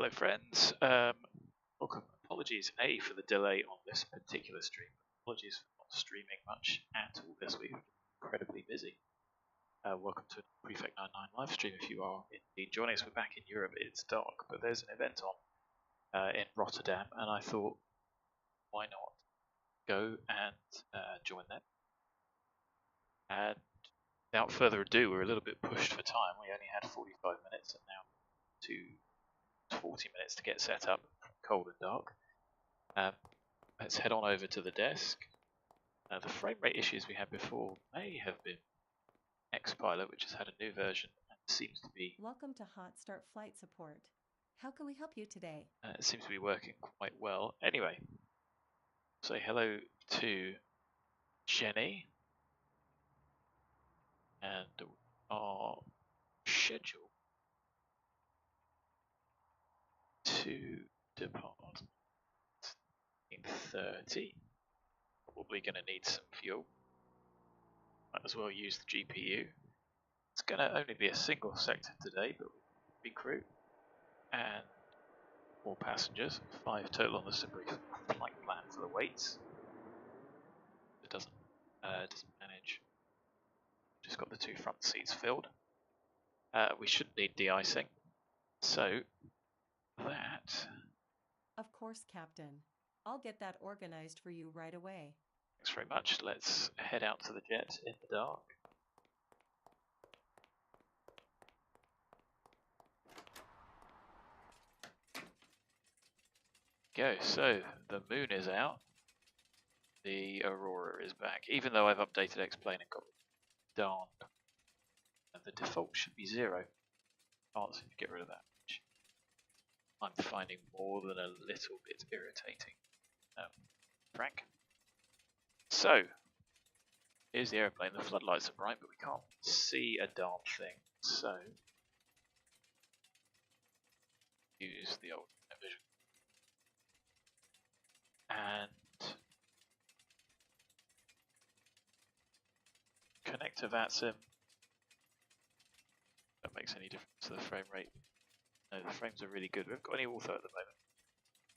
Hello friends, welcome. Apologies for the delay on this particular stream. Apologies for not streaming much at all this week. Incredibly busy. Welcome to Prefect 99 live stream. If you are indeed joining us, we're back in Europe. It's dark, but there's an event on in Rotterdam, and I thought, why not go and join them? And without further ado, we're a little bit pushed for time. We only had 45 minutes, and now to 40 minutes to get set up from cold and dark. Let's head on over to the desk. The frame rate issues we had before may have been X-Pilot, which has had a new version and seems to be... Welcome to Hot Start Flight Support. How can we help you today? It seems to be working quite well. Anyway, say hello to Jenny. And our schedule to depart 30. Probably going to need some fuel. Might as well use the GPU. It's going to only be a single sector today, but big crew and 4 passengers, 5 total on the Sabri flight plan for the weights. It doesn't manage. Just got the 2 front seats filled. We shouldn't need de-icing, so that. Of course, Captain. I'll get that organized for you right away. Thanks very much. Let's head out to the jet in the dark. Go. So the moon is out. The Aurora is back. Even though I've updated X-Plane and got it darned, the default should be 0. Can't seem to get rid of that, which I'm finding more than a little bit irritating. Frank. So here's the airplane. The floodlights are bright, but we can't see a darn thing. So use the old vision and connect to VATSIM. That makes any difference to the frame rate. No, the frames are really good. We haven't got any Ortho at the moment.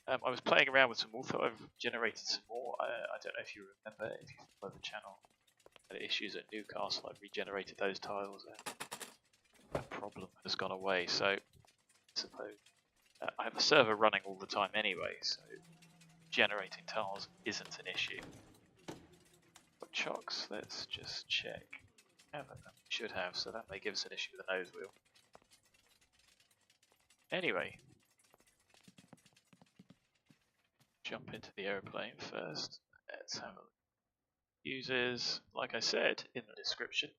I was playing around with some Ortho. I've generated some more. I don't know if you remember, if you follow the channel, the issues at Newcastle. I've regenerated those tiles and that problem has gone away. So I suppose I have a server running all the time anyway, so generating tiles isn't an issue. Got chocks, let's just check. Haven't, should have, so that may give us an issue with the nose wheel. Anyway, jump into the aeroplane first. Let's have a look. Users, like I said in the description,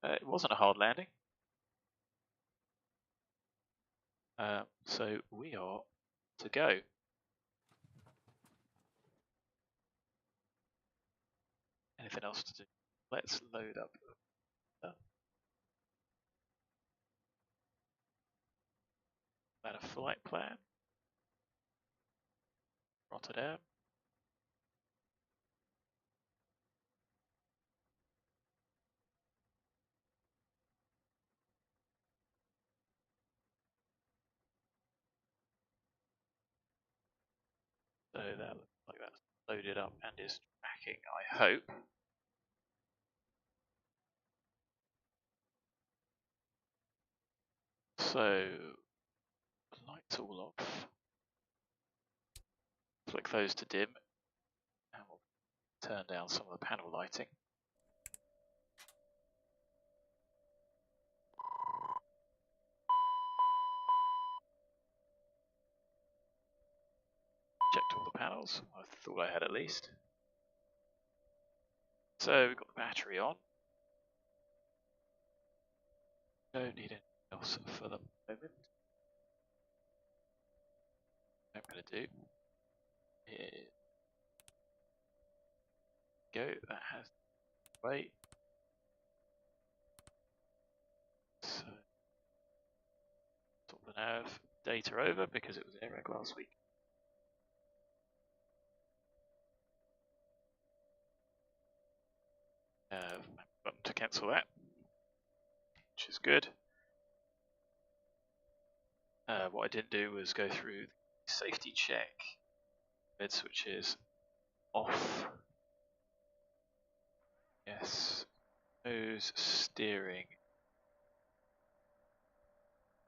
it wasn't a hard landing. So we are to go. Anything else to do? Let's load up. A flight plan. Rotterdam. So that looks like that's loaded up and is tracking, I hope. So lights all off. Flick those to dim, and we'll turn down some of the panel lighting. Checked all the panels. I thought I had at least. So we've got the battery on. Don't need anything else for the moment. What I'm going to do is go. That has to wait. So swap the nav data over because it was AirReg last week. Button to cancel that, which is good. What I didn't do was go through the safety check. Mid switch is off. Yes. Nose steering.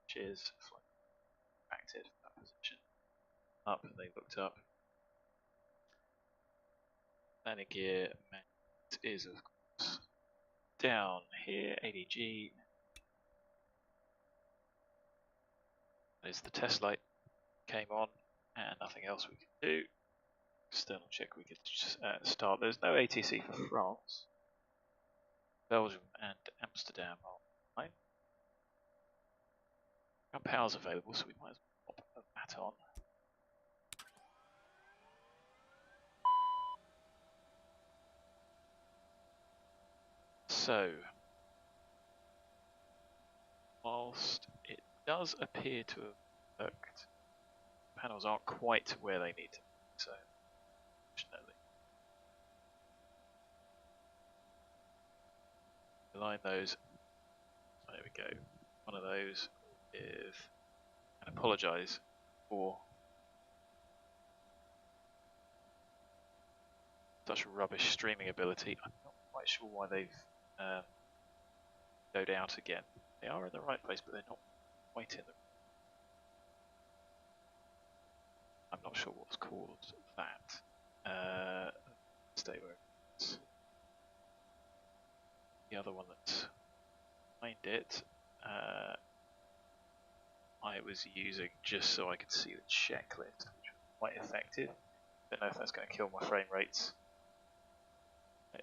Which is active that position. Up, they looked up. Landing gear is of course down here. ADG. There's the test light came on, and nothing else we can do. External check we could start. There's no ATC for France, Belgium, and Amsterdam are online. Our power's available, so we might as well pop that on. So, whilst it does appear to have worked, panels aren't quite where they need to be, so unfortunately. Align those. There we go. One of those is, and apologise for such rubbish streaming ability. I'm not quite sure why they've DO'd out again. They are in the right place, but they're not quite in the. I'm not sure what's called that. Stay where it is. The other one that's behind it, I was using just so I could see the checklist, which was quite effective. Don't know if that's going to kill my frame rates.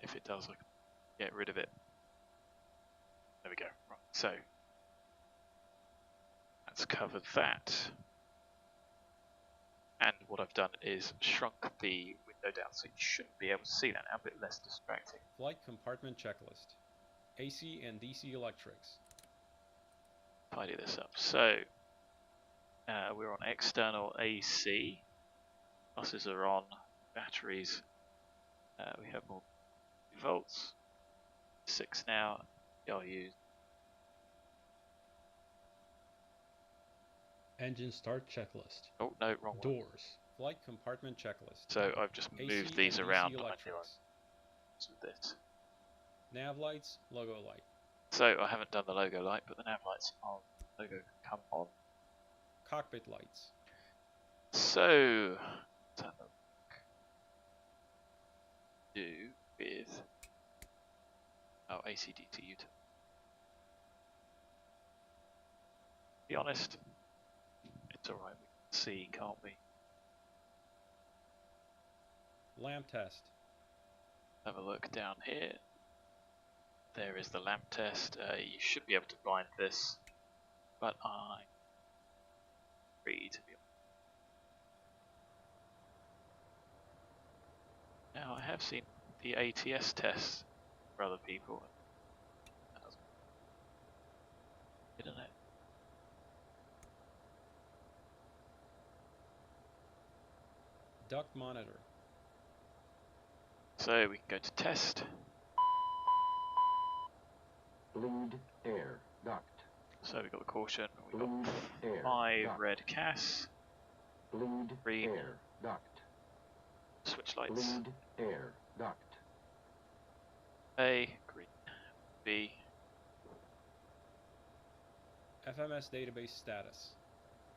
If it does, I can get rid of it. There we go. Right, so that's covered that. And what I've done is shrunk the window down, so you shouldn't be able to see that now, a bit less distracting. Flight compartment checklist. AC and DC electrics. Tidy this up. So we're on external AC. Buses are on. Batteries. We have more volts. 6 now. use. Engine start checklist. Oh no, wrong one. Doors. Flight compartment checklist. So I've just moved AC these and around. DC electrics. With this. Nav lights, logo light. So I haven't done the logo light, but the nav lights on. Logo can come on. Cockpit lights. So let's have a look. Do with AC/DC utility. Be honest, it's alright. We can see, can't we? Lamp test. Have a look down here. There is the lamp test. You should be able to blind this, but I agree to be honest. Now I have seen the ATS test for other people. That doesn't, isn't it? Duct monitor. So we can go to test. Bleed air duct. So we got the caution. We Bleed got air 5 duct. red CAS. Bleed Green. air duct. Switch lights. Bleed air duct. A, green. B. FMS database status.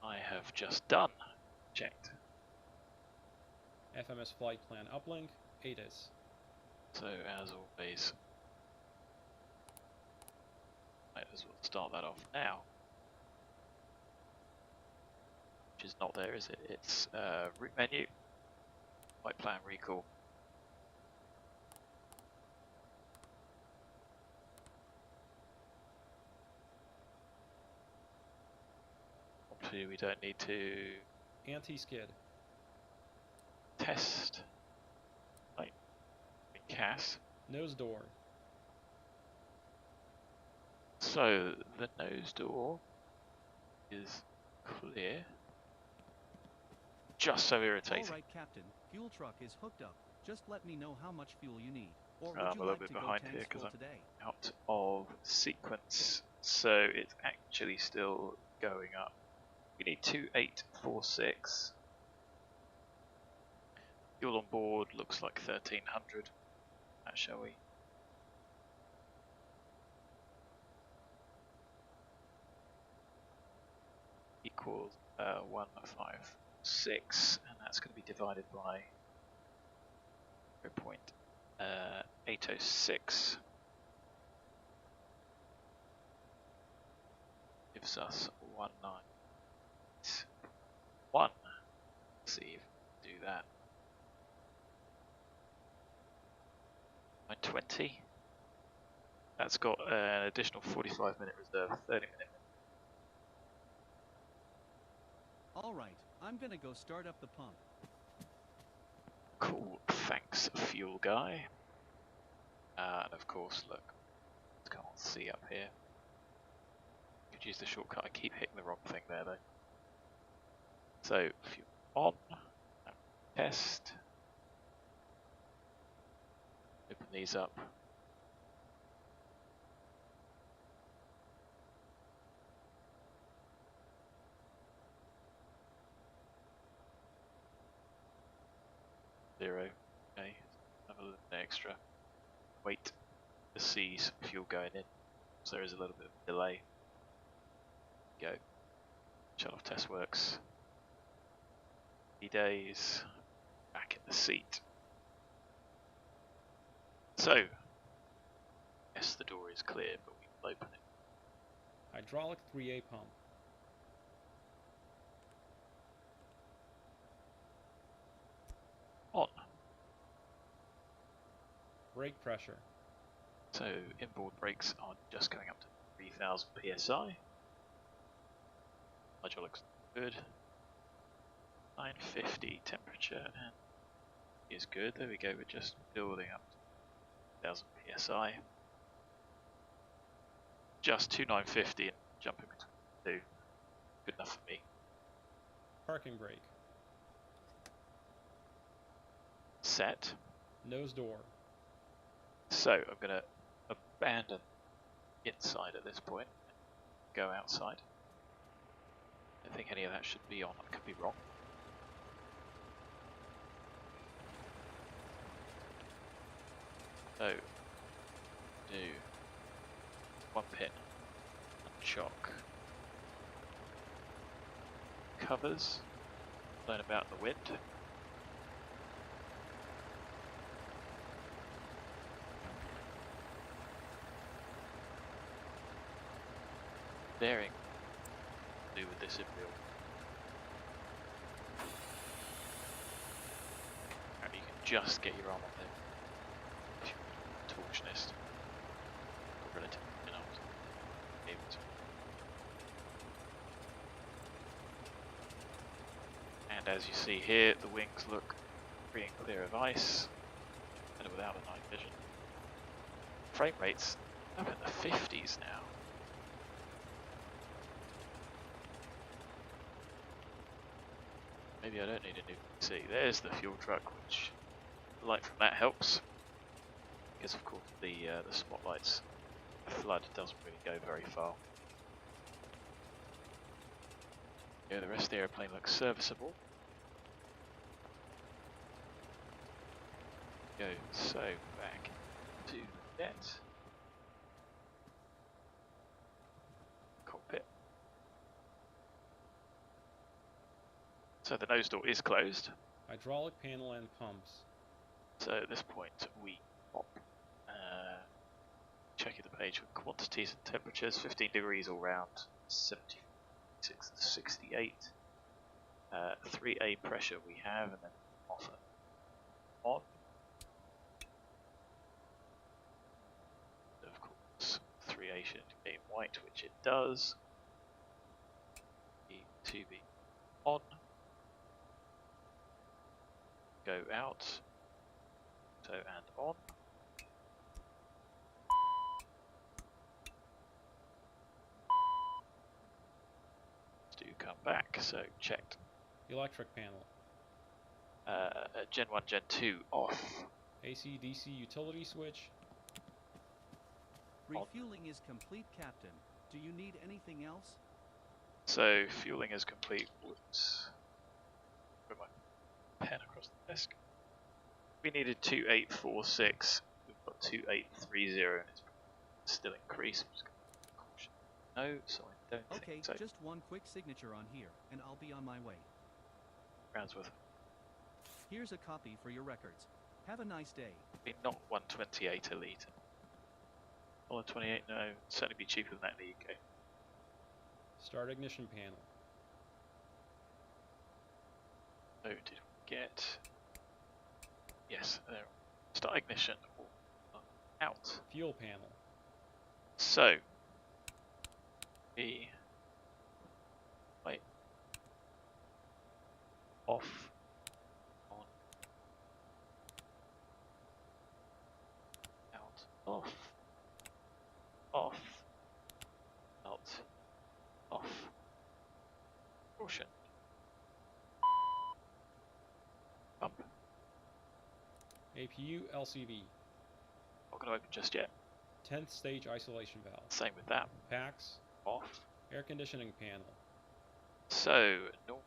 I have just done. Checked. FMS flight plan uplink. ATIS. So as always, might as well start that off now. Which is not there, is it? It's route menu, flight plan recall. Obviously we don't need to Anti-skid. test like CAS. Nose door. So the nose door is clear. Just so irritating. All right, Captain. Fuel truck is hooked up. Just let me know how much fuel you need. Or would I'm you a little like bit to go behind tanks here because full I'm today? out of sequence, so it's actually still going up. We need 2846. Fuel on board looks like 1300. That shall we? Equals 156, and that's going to be divided by 0.806. Gives us 191. Let's see if we can do that. 920. That's got an additional 45-minute reserve, 30-minute. Alright, I'm gonna go start up the pump. Cool, thanks, fuel guy. And of course, look, can't see up here. Could use the shortcut. I keep hitting the wrong thing there though. So, fuel on, test. Open these up. Zero. Okay, have a little extra. Wait to see some fuel going in, so there is a little bit of delay. Go. Shut off test works. 3 days. Back in the seat. So, yes, the door is clear, but we will open it. Hydraulic 3A pump. On. Brake pressure. So inboard brakes are just going up to 3000 psi. Hydraulics good. 950 temperature and is good. There we go. We're just building up to 1000 psi. Just 2950 and jumping between 2. Good enough for me. Parking brake. Set. Nose door. So I'm going to abandon inside at this point. Go outside. I don't think any of that should be on. I could be wrong. So, do 1 pin, shock, covers, learn about the wind. Bearing to do with this in real. And you can just get your arm on there. If you're a torsionist, or relatively not able to. And as you see here, the wings look free and clear of ice, and without the night vision. Frame rates up in the 50s now. Maybe I don't need a new PC. There's the fuel truck, which the light from that helps. Because of course the spotlights flood doesn't really go very far. Yeah, the rest of the airplane looks serviceable. Go so back to the deck. Cockpit. So the nose door is closed. Hydraulic panel and pumps. So at this point we pop. Checking the page with quantities and temperatures. 15 degrees all round. 76 to 68. 3A pressure we have, and then off and on. Of course, 3A should indicate white, which it does. E2B on. Go out, so and on. Do come back, so checked. Electric panel. Gen 1, Gen 2 off. AC DC utility switch. Refueling is complete, Captain. Do you need anything else? So fueling is complete. Whoops. Put my pen across the desk. We needed 2846. We've got 2830 and it's still increased. I'm just gonna caution. No, so I don't Okay, think so. just one quick signature on here, and I'll be on my way. Roundsworth. Here's a copy for your records. Have a nice day. Be not 128 a litre. $128, no. It'd certainly be cheaper than that in the UK. Start ignition panel. So did we get... Yes, there. Start ignition. Out. Fuel panel. So, the wait, off, on, out, off, out, off. Caution. Pump. APU LCV. Not going to open just yet. 10th stage isolation valve. Same with that. Packs. Off. Air conditioning panel. So, normal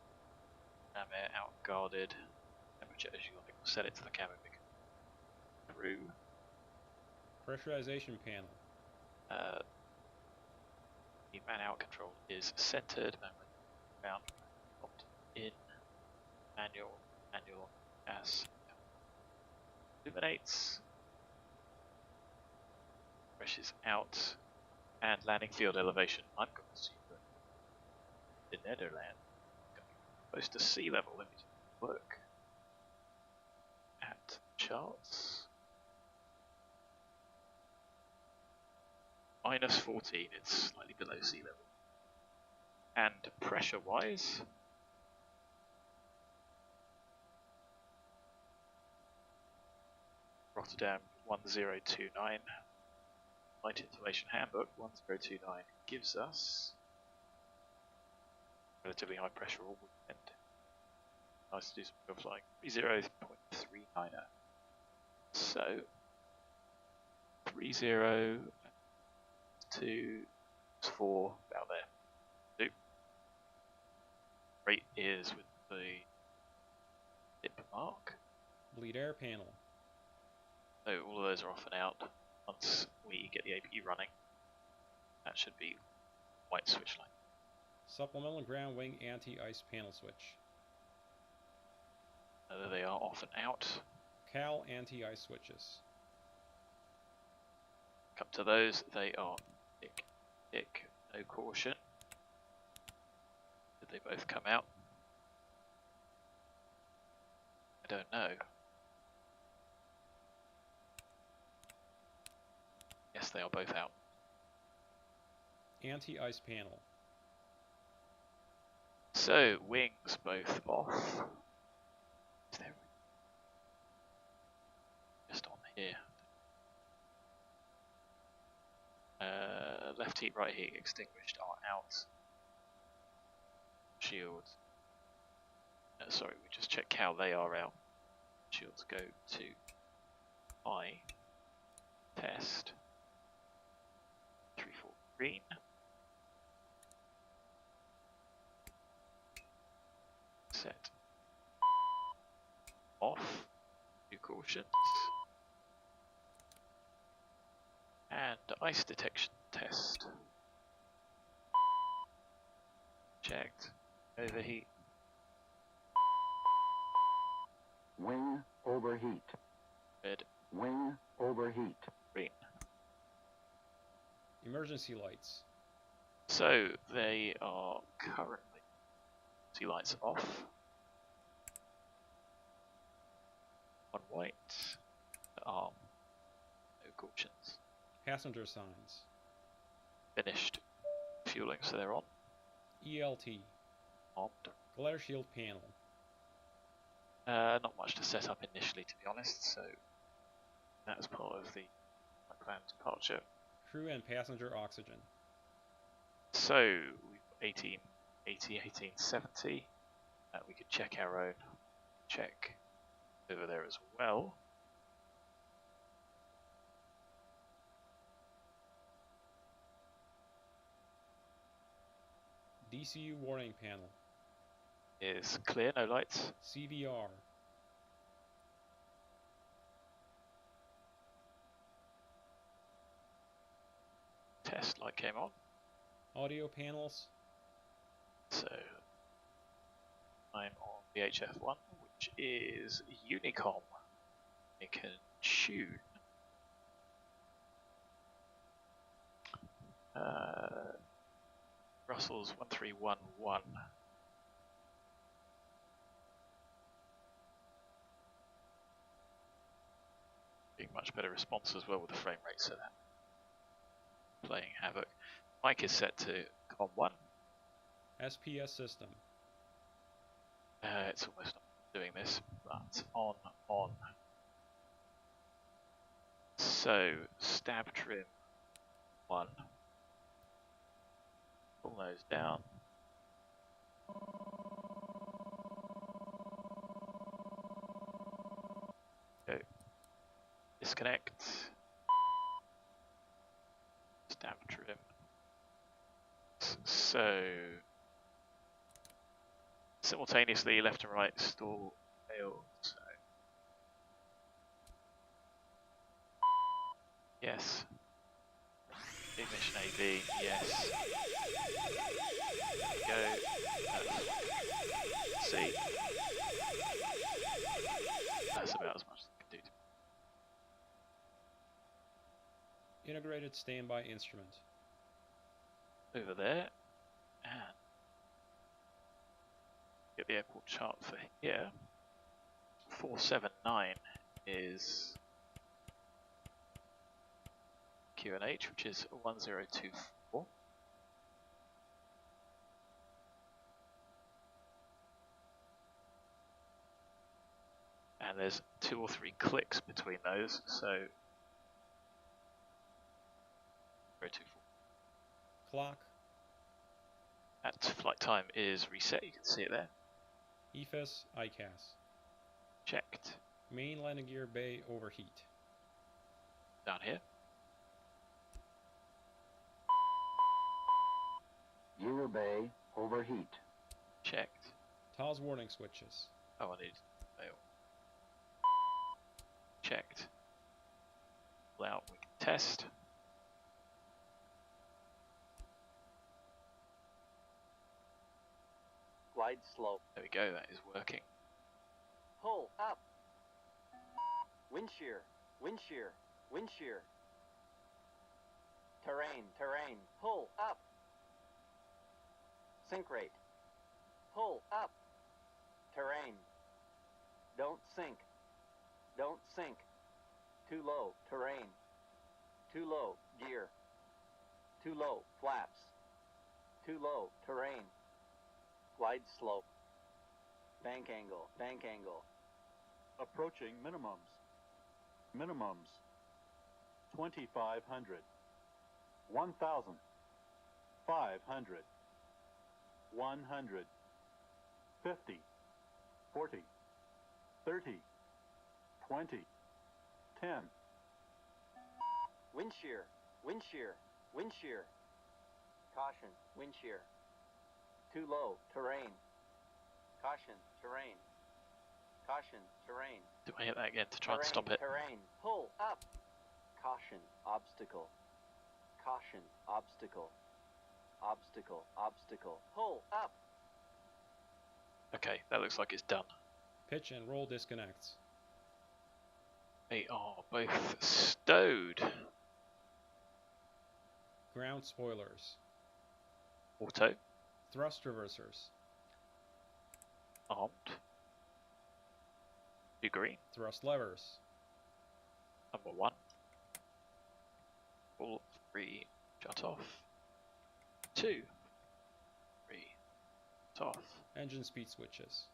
cam air out guarded. Temperature as you like. We'll set it to the cabin. Through. Pressurization panel. The man out control is centered. Down. Opt in. Manual. Manual. Gas. Illuminates. Pressure's out. And landing field elevation. I'm going to see the Netherlands. Close to sea level. Let me just look at charts. Minus 14, it's slightly below sea level. And pressure wise, Rotterdam 1029, Light Information Handbook 1029 gives us relatively high pressure all weekend. Nice to do some flying. 30.39er. So 30 to 4 about there. 2. Rate is with the dip mark. Bleed air panel. So all of those are off and out. Once we get the AP running, that should be white switch line. Supplemental ground wing anti-ice panel switch. They are off and out. Cal anti-ice switches. Come to those, they are tick, no caution. Did they both come out? I don't know. Yes, they are both out. Anti-ice panel. So, wings both off. Is there just on here? Left heat, right heat extinguished are out. Shields. Sorry, we just check how they are out. Shields go to I. Test. 3, 4, green. Set. Off. 2 cautions. And ice detection test. Checked. Overheat. Wing overheat. Red. Wing overheat. Green. Emergency lights. So they are currently sea lights off. On white. Arm. No cautions. Passenger signs. Finished fueling, so they're on. ELT. Armed. Glare shield panel. Not much to set up initially, to be honest, so that's part of the planned departure. Crew and passenger oxygen. So we've got 1880, 1870. We could check our own. Check over there as well. DCU warning panel. Is clear, no lights. CVR. Test light came on. Audio panels. So I'm on VHF1, which is Unicom. It can tune. Russell's 1311. Being much better response as well with the frame rate, so that playing havoc. Mic is set to COM1. SPS system. It's almost not doing this, but on. So stab trim 1. Pull nose down. Go. Disconnect. Stab trim. So simultaneously left and right stall failed. So yes. Ignition AB, yes. Go. C. That's about as much as I can do. Integrated standby instrument. Over there. And get the airport chart for here. 479 is QNH, which is 1024. And there's 2 or 3 clicks between those, so 024. Clock. That flight time is reset, you can see it there. EFIS ICAS. Checked. Main landing gear bay overheat. Down here. Gear bay overheat. Checked. TOS warning switches. Oh, I need fail. Checked. Out, we can test. Glide slope. There we go, that is working. Pull up. Wind shear. Wind shear. Wind shear. Terrain. Terrain. Pull up. Sink rate. Pull up. Terrain. Don't sink. Don't sink. Too low. Terrain. Too low. Gear. Too low. Flaps. Too low. Terrain. Glide slope. Bank angle. Bank angle. Approaching minimums. Minimums. 2,500. 1,000. 500. 100. 50. 40. 30. 20. 10. Wind shear. Wind shear. Wind shear. Caution. Wind shear. Too low. Terrain. Caution. Terrain. Caution. Terrain. Do I hit that again to try and Terrain, stop it? Terrain. Pull up. Caution. Obstacle. Caution. Obstacle. Obstacle. Obstacle. Pull up. Okay, that looks like it's done. Pitch and roll disconnects. They are both stowed. Ground spoilers. Auto. Thrust reversers. Armed. 2 green. Thrust levers. Number 1. All 3 shut off. 2. 3 shut off. Engine speed switches.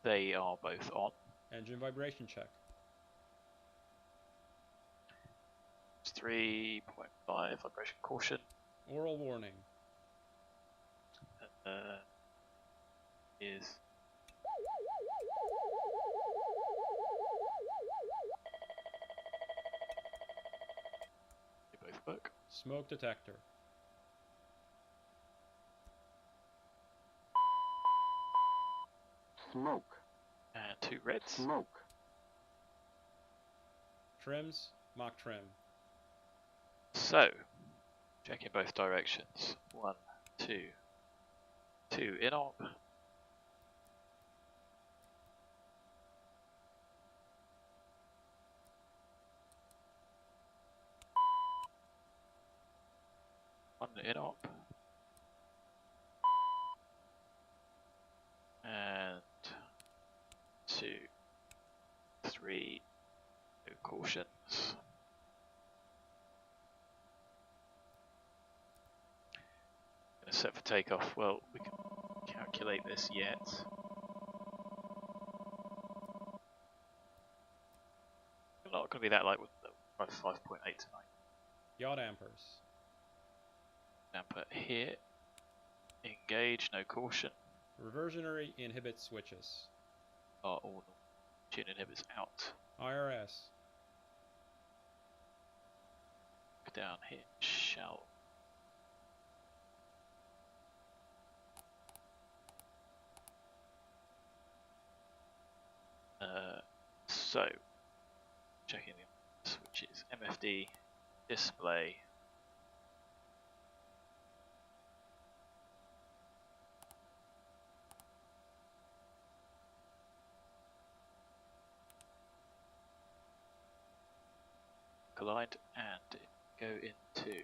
They are both on. Engine vibration check. It's 3.5 vibration caution. Oral warning. Is they both work. Smoke detector. Smoke. And 2 reds. Smoke. Trims, Mach trim. So, check in both directions. 1, 2. 2 in op. One in op. And 2, 3. No cautions. Gonna set for takeoff. Well, we can calculate this yet. Not going to be that light with the 5.8 tonight. Yacht ampers. Damper here. Engage, no caution. Reversionary inhibit switches. Are all tune inhibits out. IRS. Down here, shall. So, checking the switches. MFD, display. Collide and go into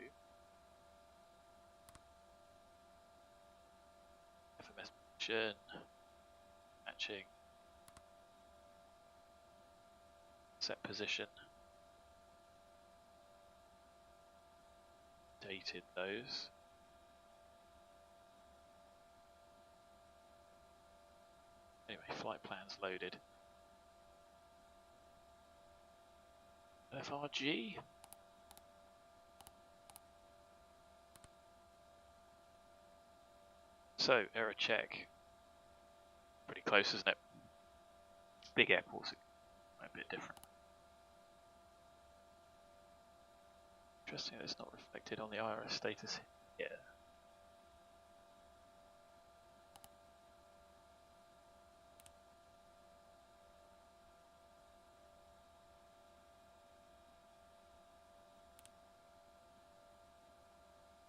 FMS position, matching, set position, dated those. Anyway, flight plans loaded. FRG. So, error check. Pretty close, isn't it? Big airports are a bit different. Interesting that it's not reflected on the IRS status here.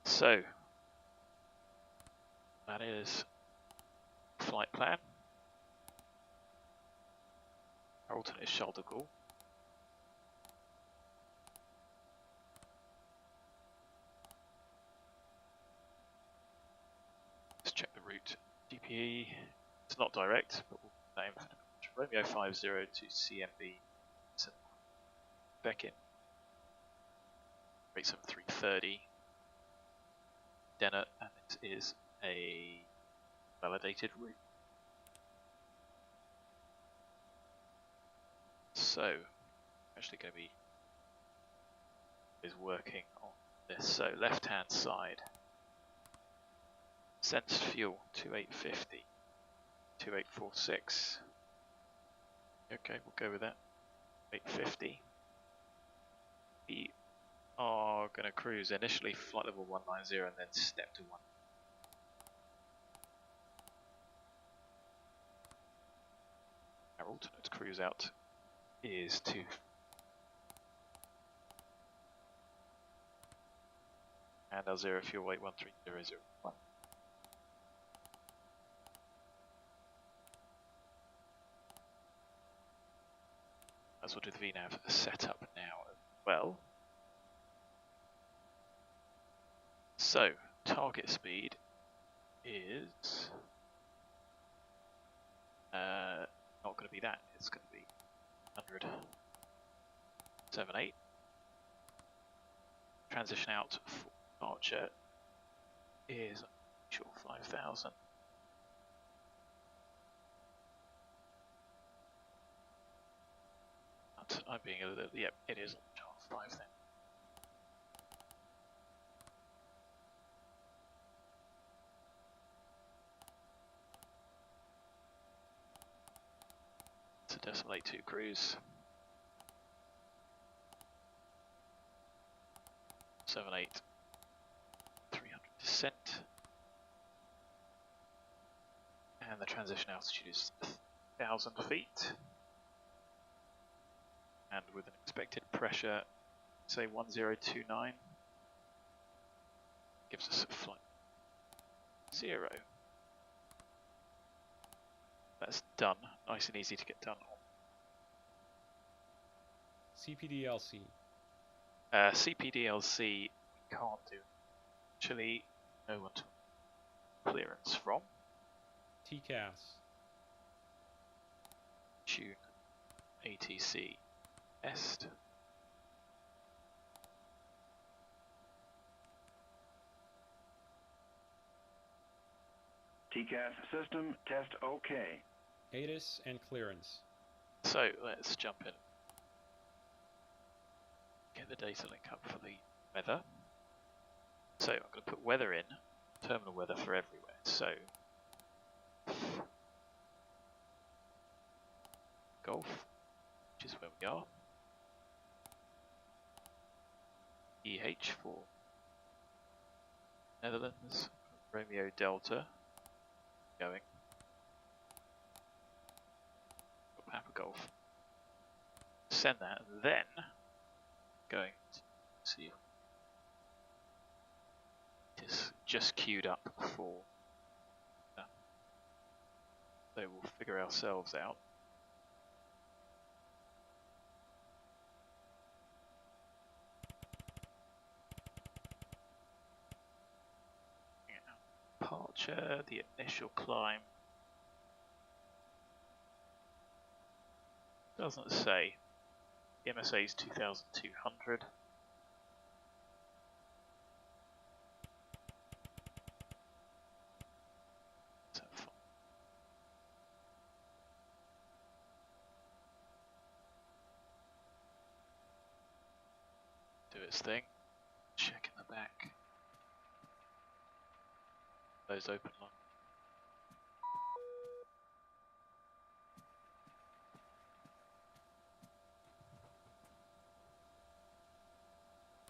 So, that is flight plan. Our alternate is Charles de Gaulle. Let's check the route. DPE, it's not direct, but we'll name Romeo 50 to CMB VEKIN. Rate 7330. DENUT, and it is a validated route. So, actually going to be working on this. So, left hand side, sensed fuel 2850, 2846. Okay, we'll go with that. 850. We are going to cruise initially flight level 190 and then step to 1. Our alternate cruise out is 2. And our 0 fuel weight 13001. As we'll do the VNAV setup now as well. So, target speed is not going to be that, it's going to be 100.78. Transition out for departure is sure 5000. But I'm being a little, yep, it is on 5000. It's a decimal 82 cruise. 78 300 descent, and the transition altitude is 1,000 feet. And with an expected pressure, say 1029, gives us a flight 0. That's done. Nice and easy to get done. CPDLC. CPDLC we can't do. Actually, no one to clearance from. TCAS. Tune ATC Est. TCAS system test OK. ATIS and clearance. So let's jump in. Get the data link up for the weather. So I'm going to put weather in, terminal weather for everywhere. So Golf, which is where we are. EH for Netherlands. Romeo Delta going. Papa Golf. Send that, and then going to see if it's just queued up for. So we'll figure ourselves out. Departure, the initial climb. Doesn't say. The MSA is 2,200. So far. Do its thing. Check in the back. Those open line.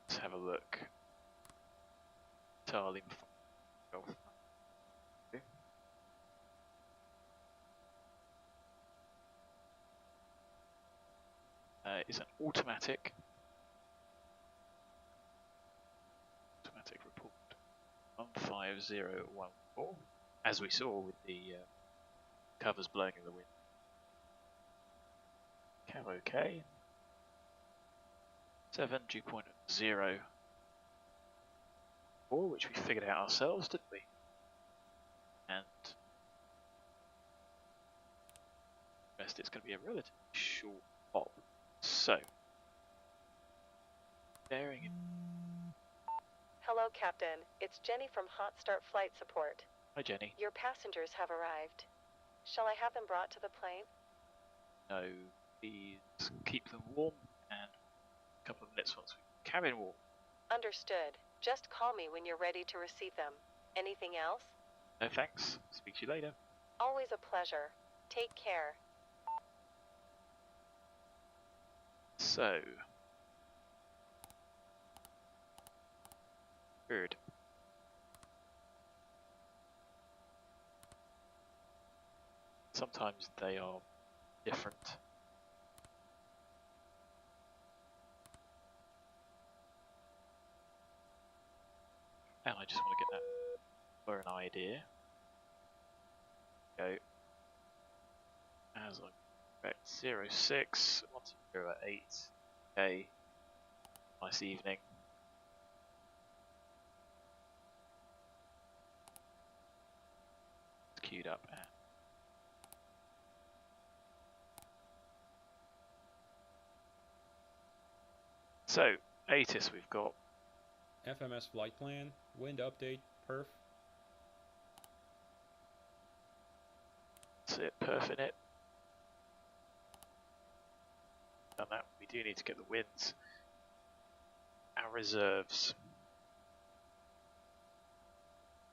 Let's have a look. Charlie Golf. Okay. It's an automatic. Automatic report 15014. As we saw with the covers blowing in the wind. Cav OK. 7 dew point 0. 4, which we figured out ourselves, didn't we? And rest it's going to be a relatively short hop. So, bearing in. Hello, Captain. It's Jenny from Hot Start Flight Support. Hi, Jenny. Your passengers have arrived. Shall I have them brought to the plane? No, please keep them warm and a couple of minutes once we cabin warm. Understood. Just call me when you're ready to receive them. Anything else? No thanks. Speak to you later. Always a pleasure. Take care. So, good. Sometimes they are different. And I just want to get that for an idea. Go. As I expect 06, 1008. Okay. Nice evening. It's queued up at. So, ATIS we've got. FMS flight plan, wind update, perf. That's it, perf in it. Done that, we do need to get the winds. Our reserves.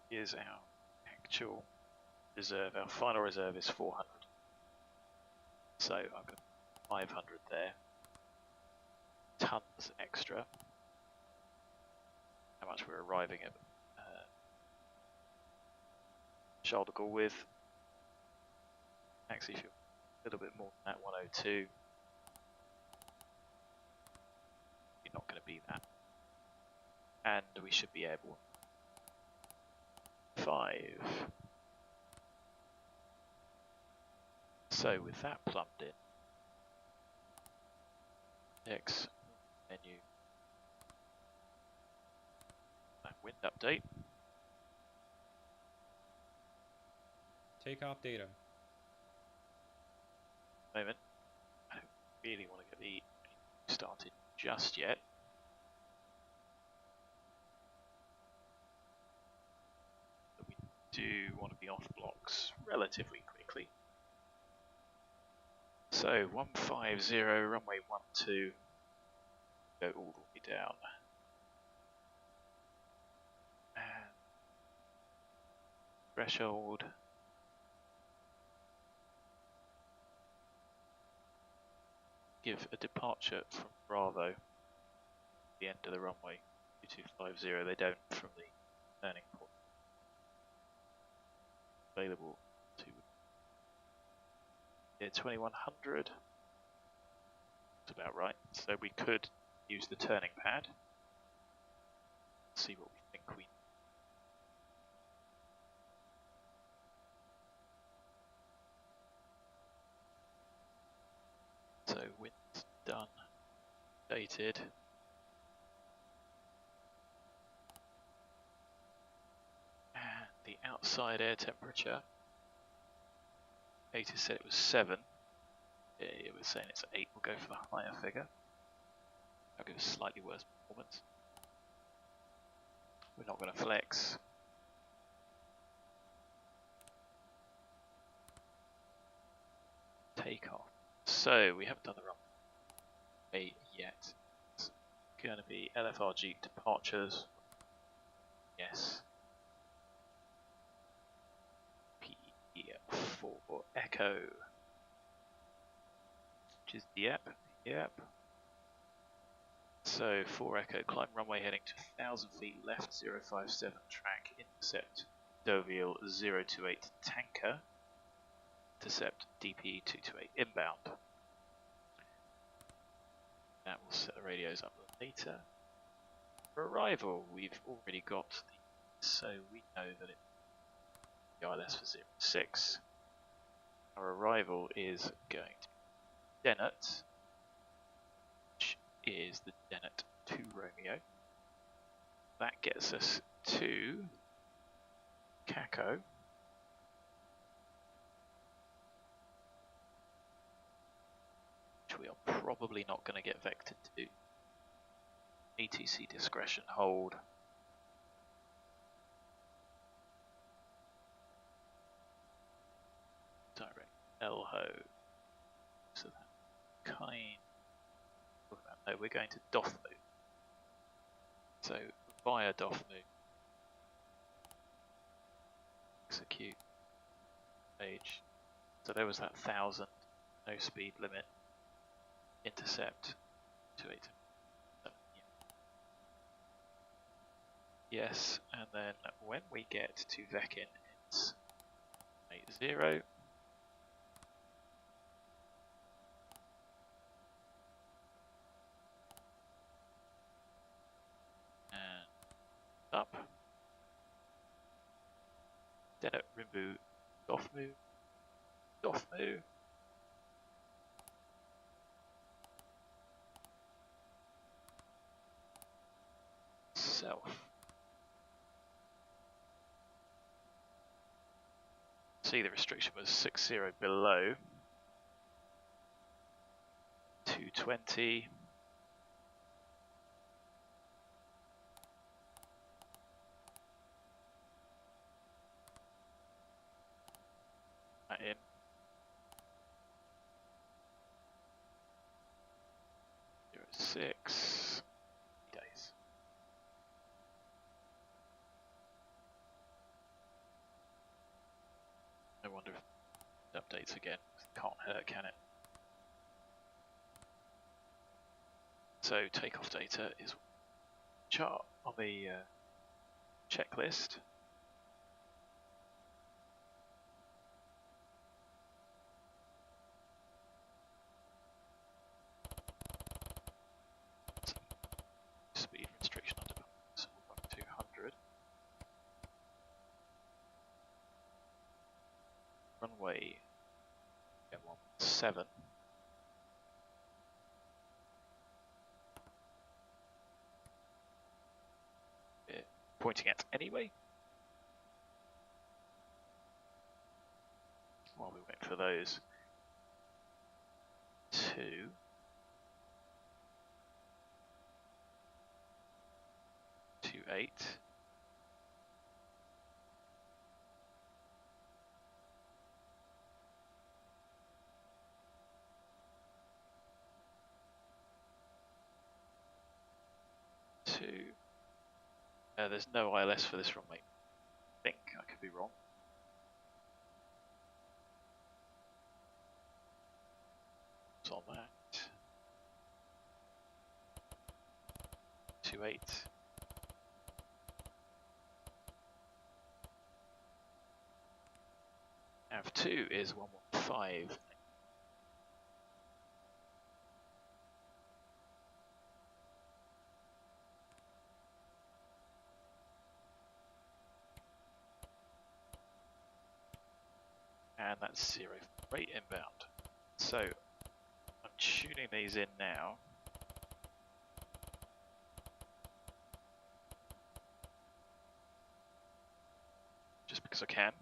Here's our actual reserve. Our final reserve is 400. So I've got 500 there. Tons extra. How much we're arriving at Charles de Gaulle with. Taxi fuel little bit more than that 102. You're not going to be that. And we should be able 5. So with that plumbed in, next menu, that wind update. Takeoff data. Moment. I don't really want to get the started just yet. But we do want to be off blocks relatively quickly. So 150, runway 12, go all the way down. And threshold. Give a departure from Bravo, the end of the runway 2250. They don't from the turning point. Available to 2100. That's about right. So we could use the turning pad. See what we think we. So wind's done, dated. And the outside air temperature. ATIS said it was 7. Yeah, it was saying it's 8. We'll go for the higher figure. I'll give a slightly worse performance. We're not going to flex. Takeoff. So we haven't done the runway yet. It's going to be LFRG departures. Yes. P4 Echo. Which is the app. Yep. So 4 Echo, climb runway heading to 1000 feet left, 057 track, intercept Deauville 028 tanker, intercept DP 228 inbound. That will set the radios up later. For arrival, we've already got the, so we know that it ILS for 06. Our arrival is going to DENUT, which is the DENUT 2 Romeo. That gets us to Caco. Which we are probably not going to get vectored to. ATC discretion hold. Direct LHO. So that kind. No, we're going to DOF move. So via DOF move. Execute. Page. So there was that 1000. No speed limit. Intercept. 28. Yes, and then when we get to VEKIN, it's 80. And up. DENUT reboot. DOF move. DOF move. Self. See, the restriction was 60 below. 220. That in. Zero 06. Days. No wonder if it updates again. Can't hurt, can it? So takeoff data is chart on the checklist. runway 17. Pointing at anyway. While we wait for those 2. 28. There's no ILS for this runway. I think I could be wrong. What's on that? 28. AV2 is 115. And that's 048 inbound. So I'm tuning these in now. Just because I can.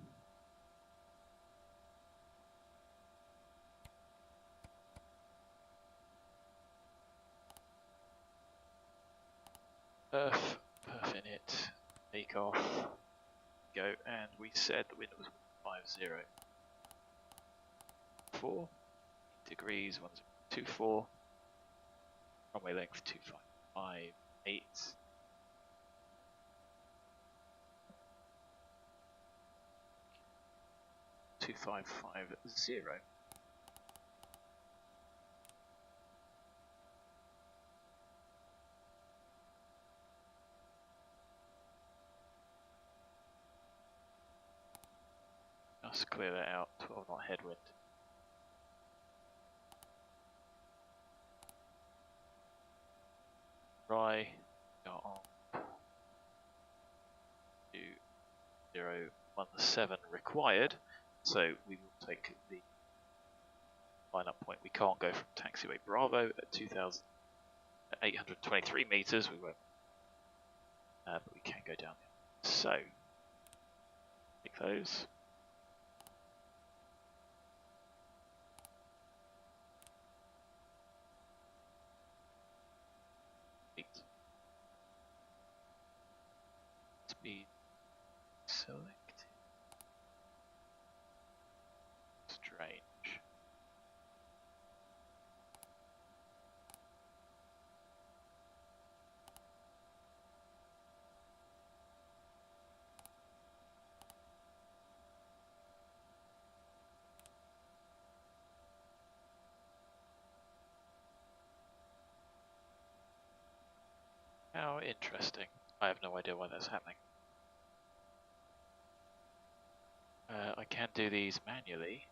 Perf in it, takeoff, go, and we said the wind was 50. 4 degrees, 1024, runway length 2558. 2550. Just clear that out, 12 knot headwind. Rye, got on 2017 required, so we will take the line-up point. We can't go from taxiway Bravo at 2,823 meters. We won't, but we can go down there. So, take those. Speed selected. Strange. How interesting. I have no idea why that's happening. I can do these manually.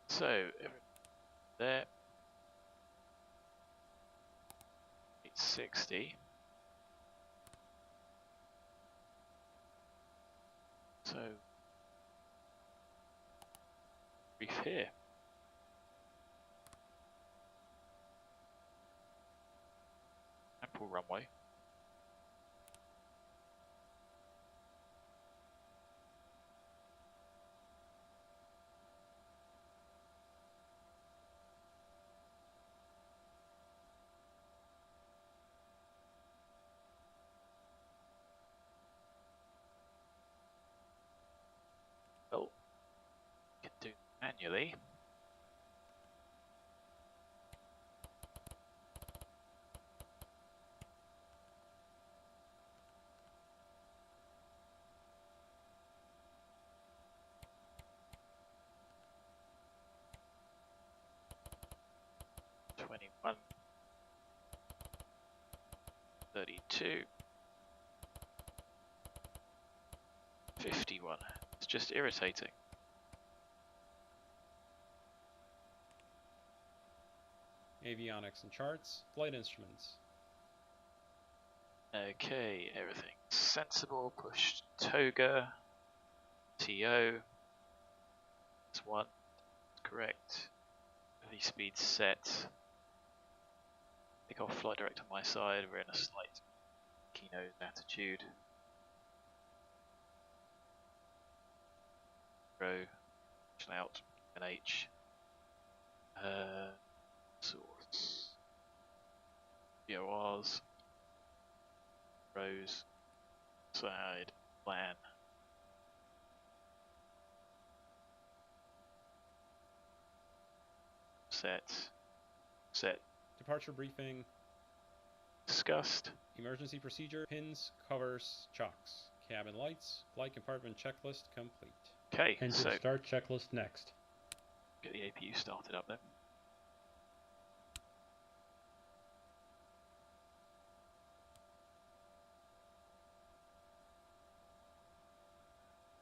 So, there. 860. So, brief here. Ample runway. Well, can do manually. One 32 51. It's just irritating. avionics and charts, flight instruments. Okay, everything sensible. Push toga. TO. That's one. Correct. V speed set. Takeoff flight direct on my side. We're in a slight keynote attitude. Row. Out. NH. Source. VORs. Rows. Side. Plan. Set. Departure briefing. Discussed. Emergency procedure. Pins, covers, chocks. Cabin lights. Flight compartment checklist complete. Okay, Engine so start checklist next. get the APU started up then.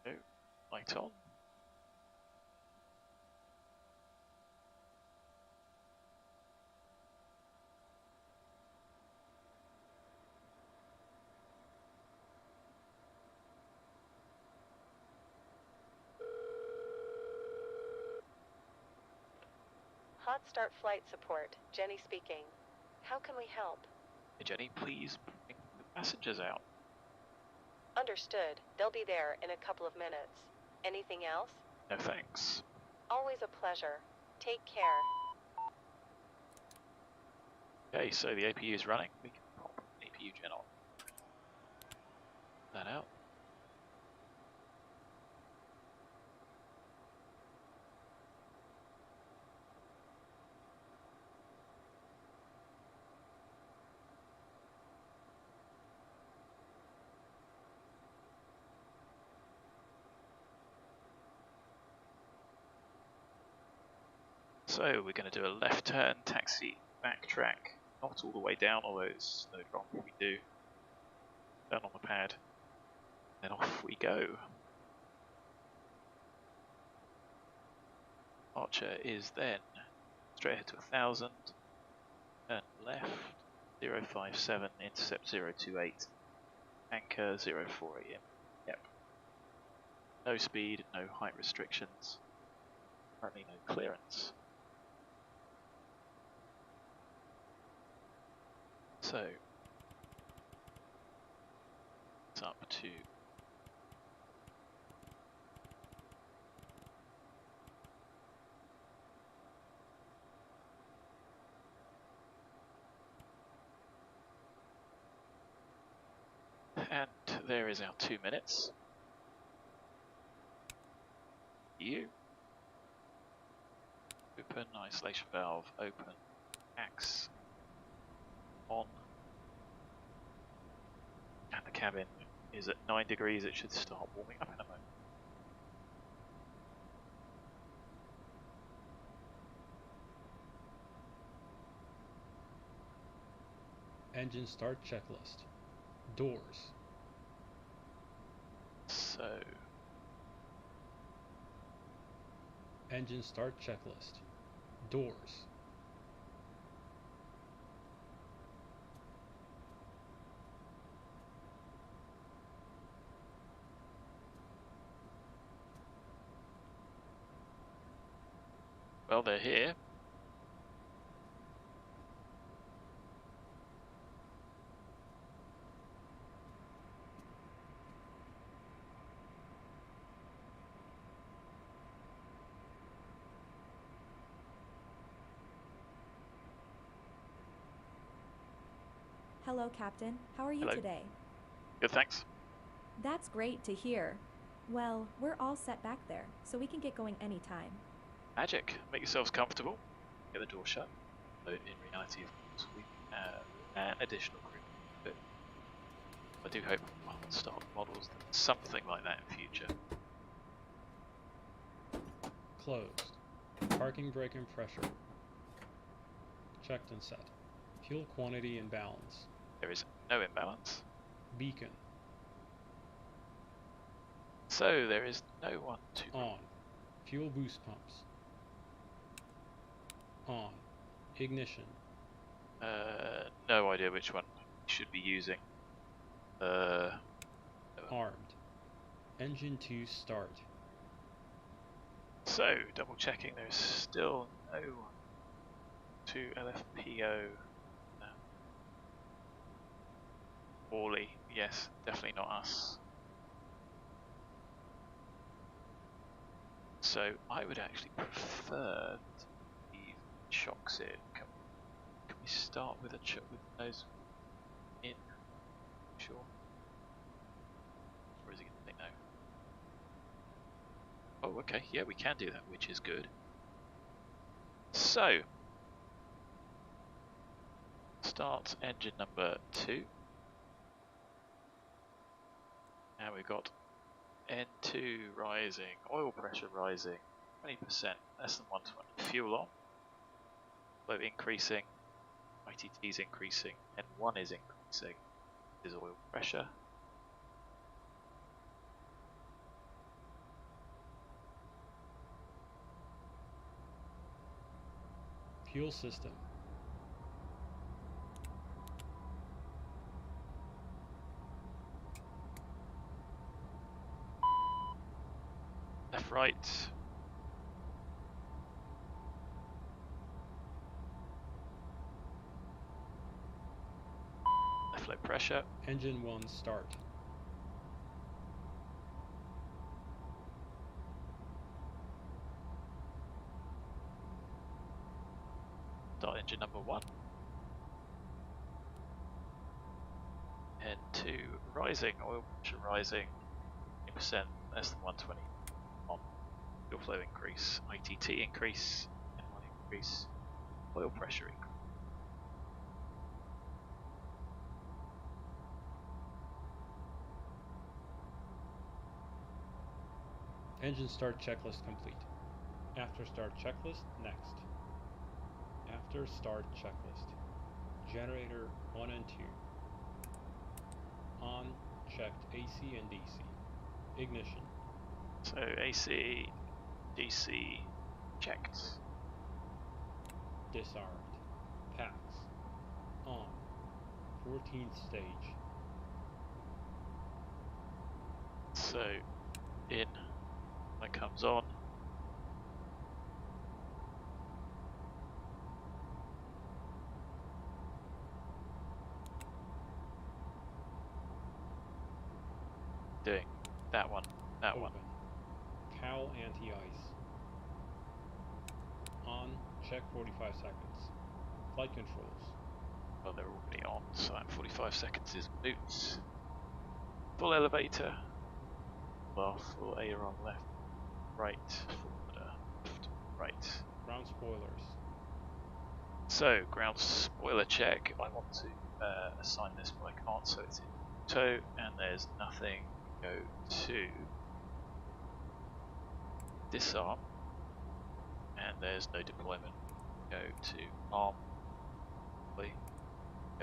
Oh, light on. Hot start flight support. Jenny speaking. How can we help? Hey Jenny, please bring the passengers out. Understood. They'll be there in a couple of minutes. Anything else? No thanks. Always a pleasure. Take care. Okay, so the APU is running. We can pop APU gen on. That out. So we're going to do a left turn, taxi, backtrack, not all the way down, although it's no drop if we do. Turn on the pad, then off we go. Archer is then straight ahead to 1000, turn left, 057, intercept 028, anchor 04 AM. Yep. No speed, no height restrictions, currently no clearance. So, it's up to and there is our 2 minutes. You open, isolation valve open, axe on, and the cabin is at 9 degrees. It should start warming up in a moment. Engine start checklist. Doors. So, Engine start checklist. Doors. well, they're here. Hello, Captain. How are you Hello. today? Good, thanks. That's great to hear. Well, we're all set back there, so we can get going anytime. Magic. Make yourselves comfortable. Get the door shut. So in reality, of course, we have an additional crew. But I do hope on stock models that something like that in future. Closed. Parking brake and pressure. Checked and set. Fuel quantity and balance. There is no imbalance. Beacon. So there is no one to On. Fuel boost pumps. On. Ignition. No idea which one we should be using. Armed. Engine 2 start. So, double checking, there's still no 2 LFPO. Orly, yes, definitely not us. So, I would actually prefer to leave chocks in. Can we start with with those in? Sure. Or is he going to think no? Oh, okay, yeah, we can do that, which is good. So, start engine number 2. And we've got N2 rising, oil pressure rising, 20%, less than 120. Fuel on, flow increasing, ITT is increasing, N1 is increasing. This is oil pressure. Fuel system. Left, right. Left low pressure. Engine 1 start. Start engine number 1. N2 rising, oil pressure rising, 20%, less than 120. On fuel flow increase, ITT increase, N1 increase, oil pressure increase. Engine start checklist complete. After start checklist, next. After start checklist. Generator 1 and 2. On, checked AC and DC. Ignition. So AC, DC, checked. Disarmed. Packs. On. 14th stage. So in, that comes on. Doing that one, that one. Open. Cowl anti-ice. On, check 45 seconds. Flight controls. Well, they're already on, so that 45 seconds is moot. Full elevator. Well, full aileron left, right, forward, left, right. Ground spoilers. So, ground spoiler check. I want to assign this, but I can't, so it's in auto, and there's nothing. Go to disarm, and there's no deployment. Go to arm, go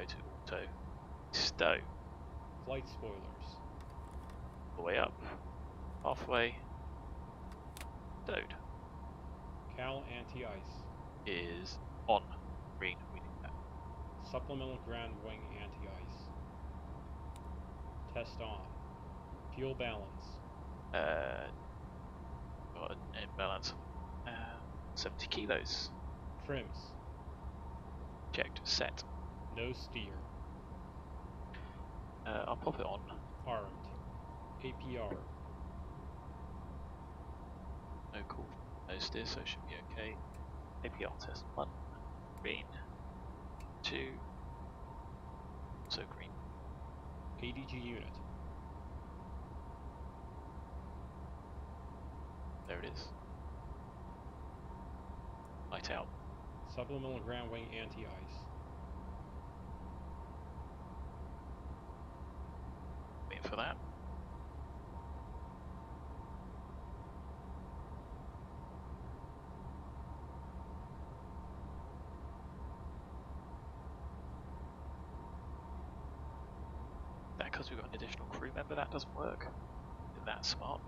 to auto, stow, Flight spoilers. all the way up, halfway, stowed. Cowl anti-ice. Is on, green, we need that. Supplemental ground wing anti-ice. Test on. Fuel balance. Got an imbalance of 70 kilos. Trims. Checked, set. No steer. I'll pop it on. Armed. APR. No call, no steer, so it should be okay. APR test 1, green, 2, so green. ADG unit. There it is. Light out. Supplemental ground wing anti-ice. Waiting for that. That because we've got an additional crew member, that doesn't work. Isn't that smart?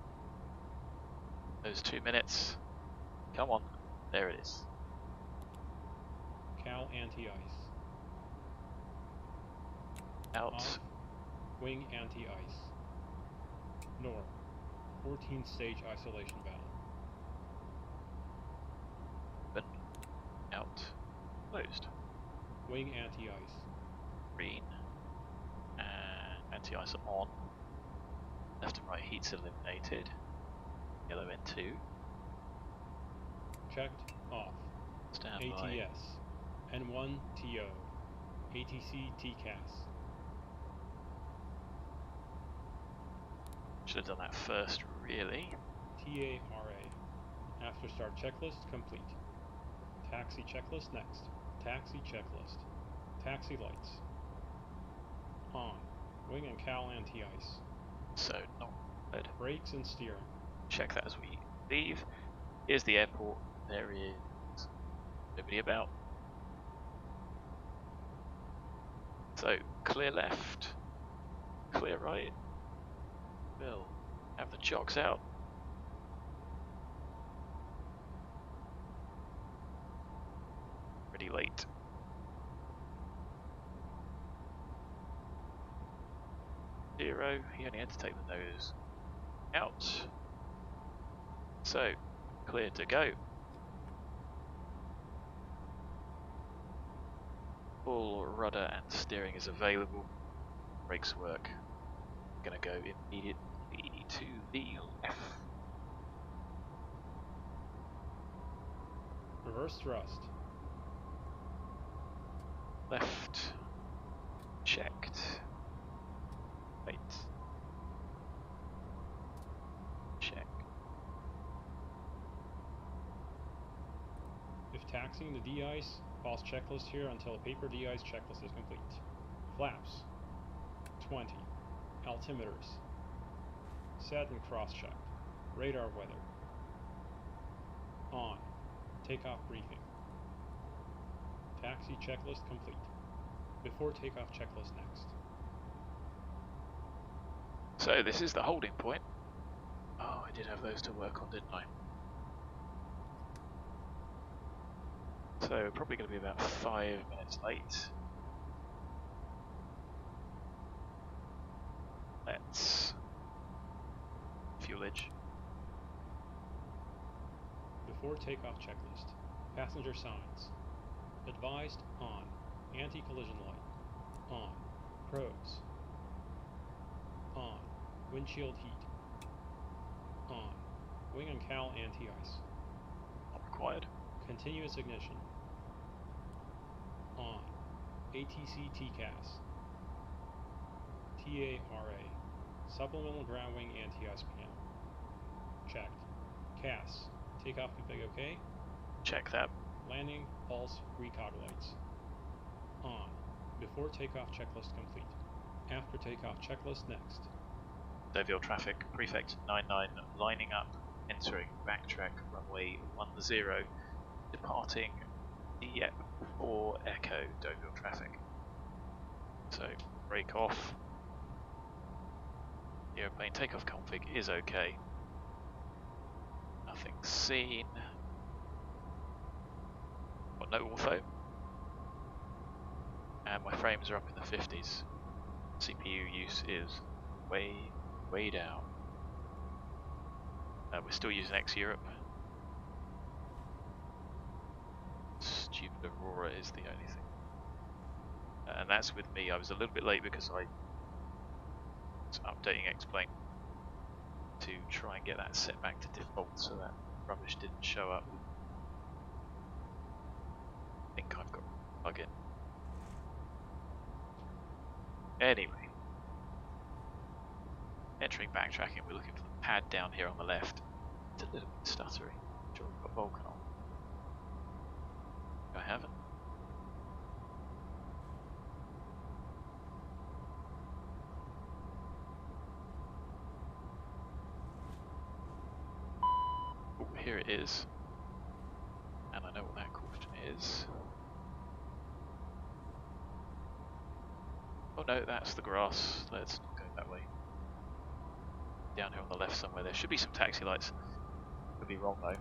Those 2 minutes. Come on. There it is. Cal anti-ice. Out. Off. Wing anti-ice. North. 14 stage isolation valve. Open. Out. Closed. Wing anti-ice. Green. And anti-ice on. Left and right heats eliminated. Yellow N2. Checked. Off. Standby. ATS. N1 TO. ATC TCAS. Should have done that first, really. TARA. After start checklist complete. Taxi checklist next. Taxi checklist. Taxi lights. On. Wing and cowl anti-ice. So, not good. Brakes and steering. Check that as we leave. Here's the airport. There is nobody about. So, clear left. Clear right. Bill, have the chocks out. Pretty late. Zero, he only had to take the nose out. So, clear to go. Full rudder and steering is available. Brakes work. Gonna go immediately to the left. Reverse thrust. Left. Checked. Right. Check. If taxiing the de-ice, pause checklist here until a paper de-ice checklist is complete. Flaps. 20. Altimeters. Set and cross-check. Radar weather. On. Takeoff briefing. Taxi checklist complete. Before takeoff checklist next. So this is the holding point. Oh, I did have those to work on, didn't I? So probably going to be about 5 minutes late. Let's fuelage. Before takeoff checklist. Passenger signs. Advised on. Anti-collision light. On. Pros. On. Windshield heat. On. Wing and cowl anti-ice. Not required. Continuous ignition. On. ATC TCAS. TARA. Supplemental ground wing anti-ice panel. Checked. CAS. Takeoff config OK. Check that. Landing, pulse, recog lights. On. Before takeoff checklist complete. After takeoff checklist next. Deauville traffic, prefect 99 lining up, entering backtrack runway 10, departing DEP4 Echo Deauville traffic. So brake off. The airplane takeoff config is okay. Nothing seen. Got no ortho. And my frames are up in the 50s. CPU use is way down. We're still using X-Europe. Stupid Aurora is the only thing. And that's with me. I was a little bit late because I was updating X-Plane to try and get that set back to default so that rubbish didn't show up. I think I've got a plug in. Anyway, entering backtracking, we're looking for the pad down here on the left. It's a little bit stuttery. Sure, we've got Vulcan on. I haven't. Oh, here it is. And I know what that question is. Oh no, that's the grass. Let's not go that way. Down here on the left somewhere, there should be some taxi lights. Could be wrong though.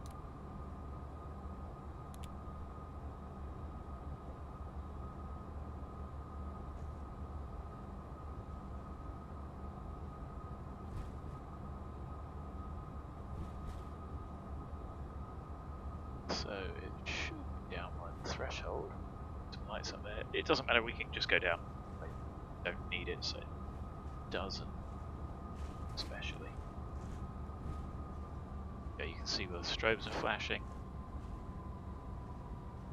threshold. Some lights up there. It doesn't matter, we can just go down. We don't need it, so it doesn't. Especially. Yeah, you can see where the strobes are flashing.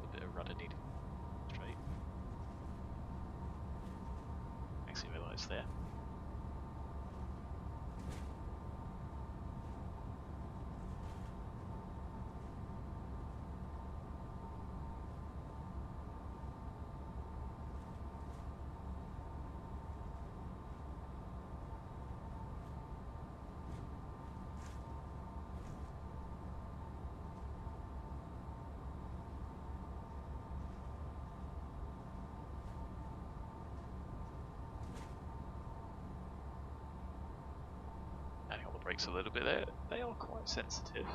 A bit of rudder needed. Straight. Maximum lights there. Brakes a little bit there. They are quite sensitive.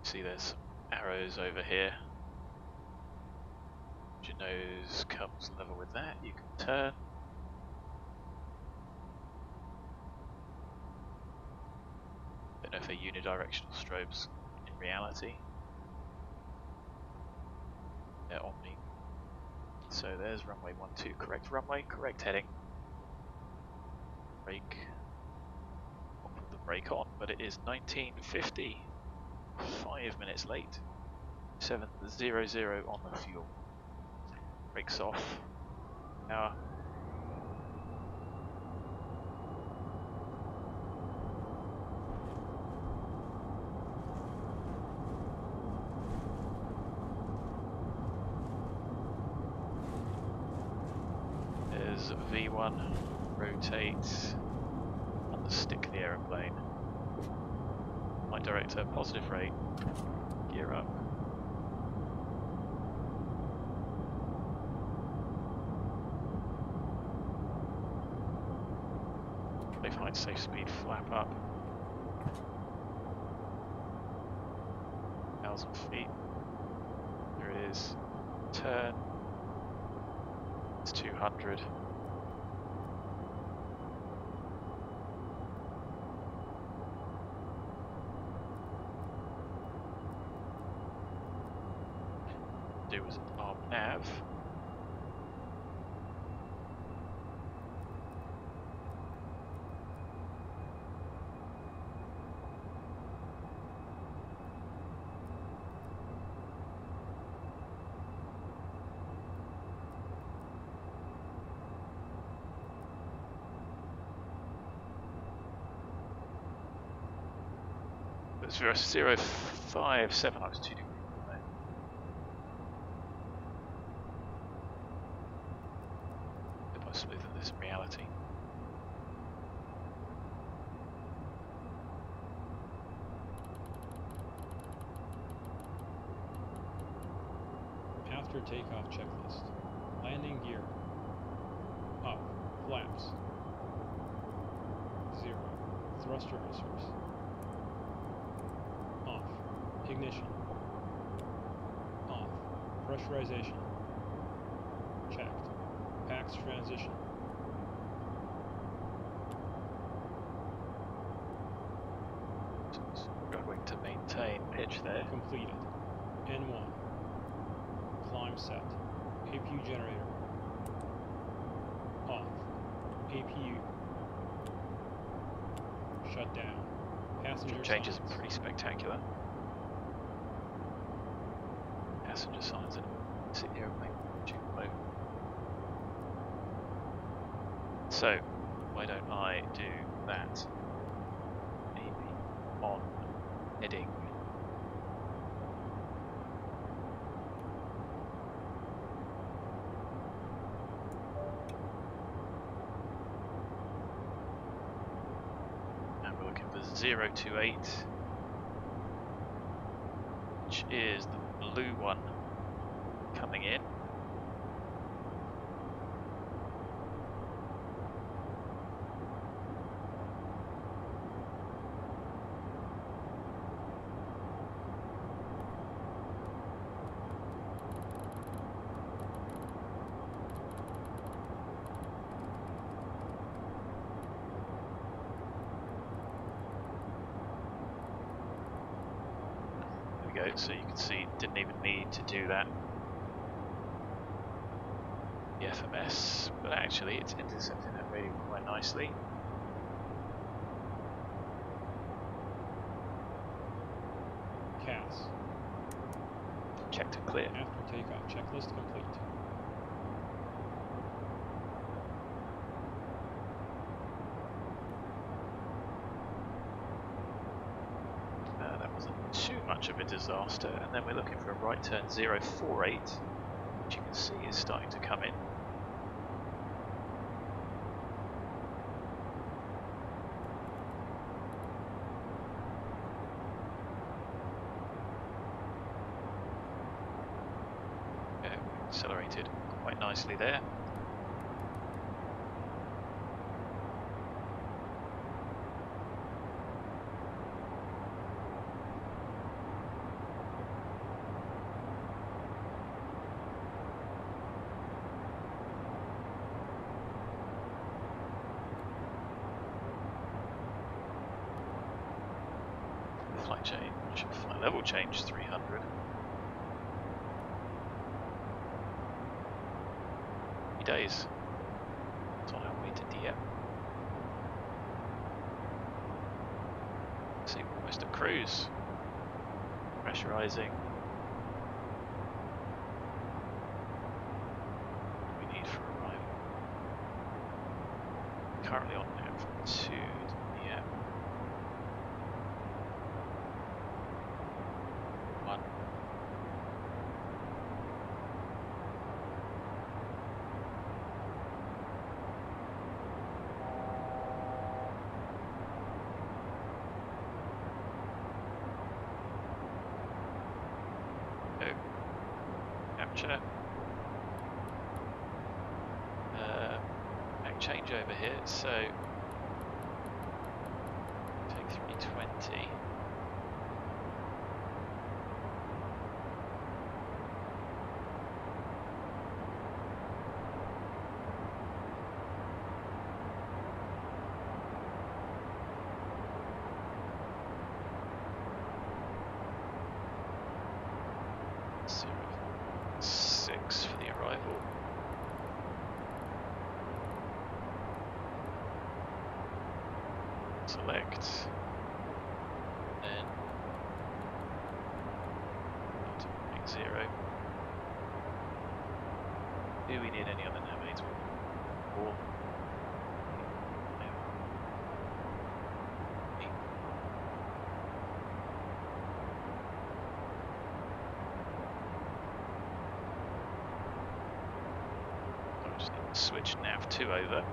See, there's some arrows over here. Your nose comes level with that. You can turn. Don't know if they're unidirectional strobes in reality. They're omni. So there's runway 12, correct runway, correct heading. Brake. I'll put the brake on, but it is 19:50. 5 minutes late. 7:00 on the fuel. Brakes off. Power. V1, rotate, understick the aeroplane. Flight director, positive rate, gear up. Safe height, safe speed, flap up. 1,000 feet. There it is. Turn. It's 200. Do is arm nav. It's 057. I was 2 degrees. Smoother than this in reality. After takeoff checklist. Landing gear. Up. Flaps. 0. Thrust reversers. Off. Ignition. Off. Pressurization. Checked. PAX transition. Struggling to maintain pitch there. Completed. N1. Climb set. APU generator. Off. APU. Shut down. Passenger changes signs. are pretty spectacular. Passenger signs and sit the aeroplane. So, why don't I do that? Maybe on heading. And we're looking for 028, which is the blue one coming in. go, so you can see didn't even need to do that. The FMS, but actually it's intercepting that radio quite nicely. CAS. Checked and clear. After takeoff, checklist complete. That wasn't too much of a disaster, and then we're looking for a right turn 048, which you can see is starting to come in. Accelerated quite nicely there. Flight change, flight level change 300. Days. It's on our way to DM. See, we're almost at cruise. Pressurizing. What we need for arrival. Currently on nav 2 to DM. 1. Capture. Change over here, so take 320. For the arrival. Select. Then automatic 0. Do we need any other navigator? Or switch nav 2 over.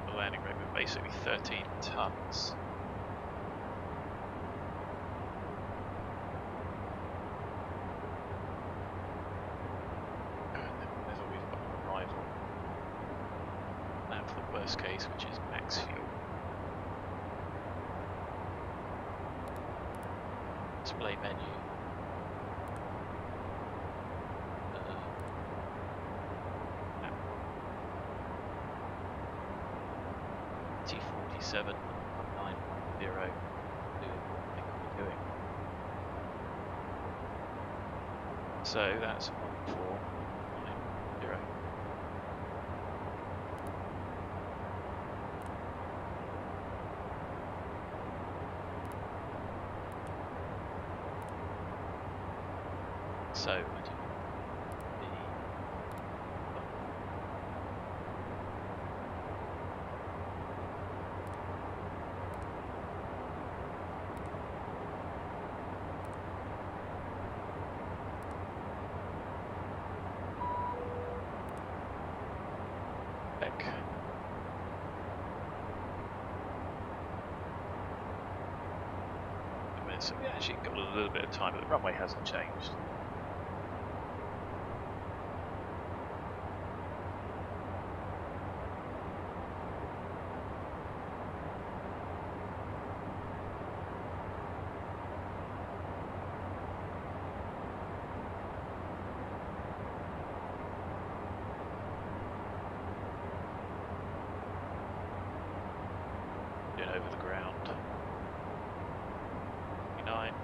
The landing rate was basically 13 tons. Worst case, which is max fuel. Display menu. T47 910. Doing what I think we're doing. So that's 1490. So I do so we actually got a little bit of time, but the runway hasn't changed. doing over the ground. 29.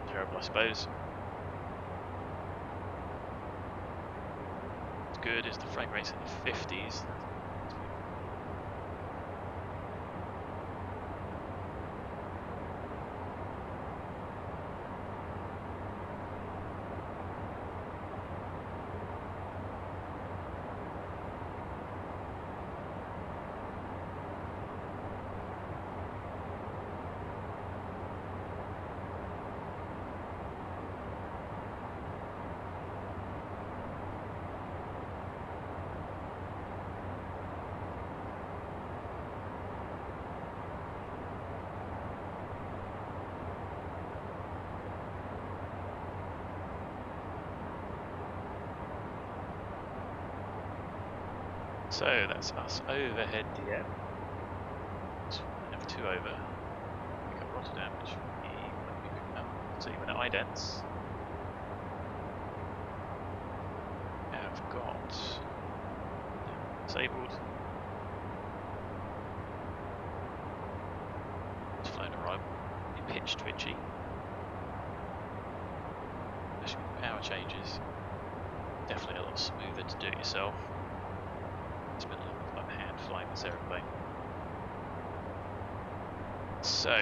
Terrible, I suppose. What's good is the frame rate's in the 50s. So that's us overhead DM. So F2 over. Pick up Rotterdam, which we might be picking up. So even at idents, have got disabled. It's flown arrival. The pitch twitchy. Especially with the power changes. Definitely a lot smoother to do it yourself. It's been a lot of fun hand flying this aeroplane. So,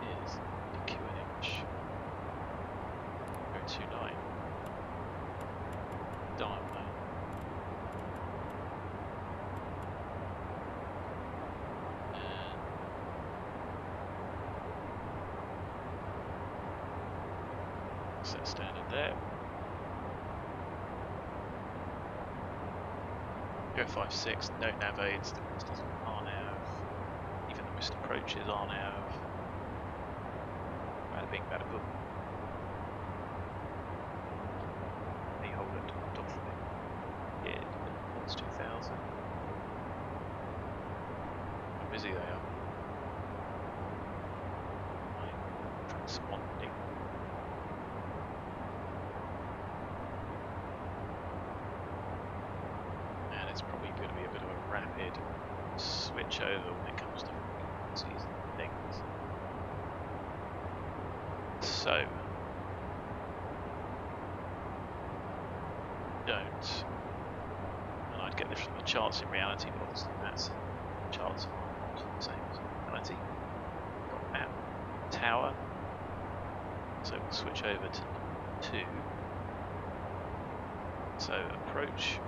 here's the QNH 029 diameter. And set standard there. 056, no nav aids, the rest is RNAV, even the missed approaches RNAV. Bada bing, bada boom. They hold it top of it. Yeah, it's 2000. How busy they are. I'm transponding. It's probably going to be a bit of a rapid switch over when it comes to frequencies and things. So, don't, and I'd get this from the charts in reality, but obviously that's charts are not the same as reality. Got map, tower, so we'll switch over to 2. So approach.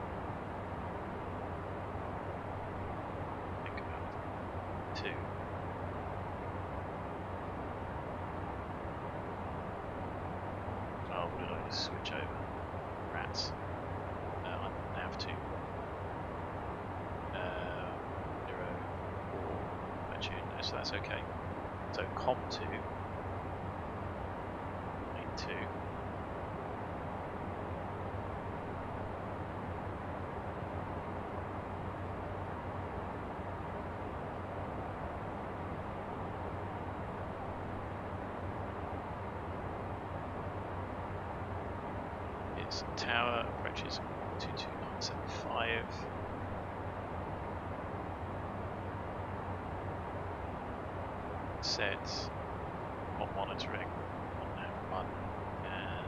Oh, what did I just switch over? Rats. I'm nav 2. 0, 4. Tune. No, so that's okay. So com 2. Main 2. Tower approaches 22975. Sets on monitoring on nav 1 and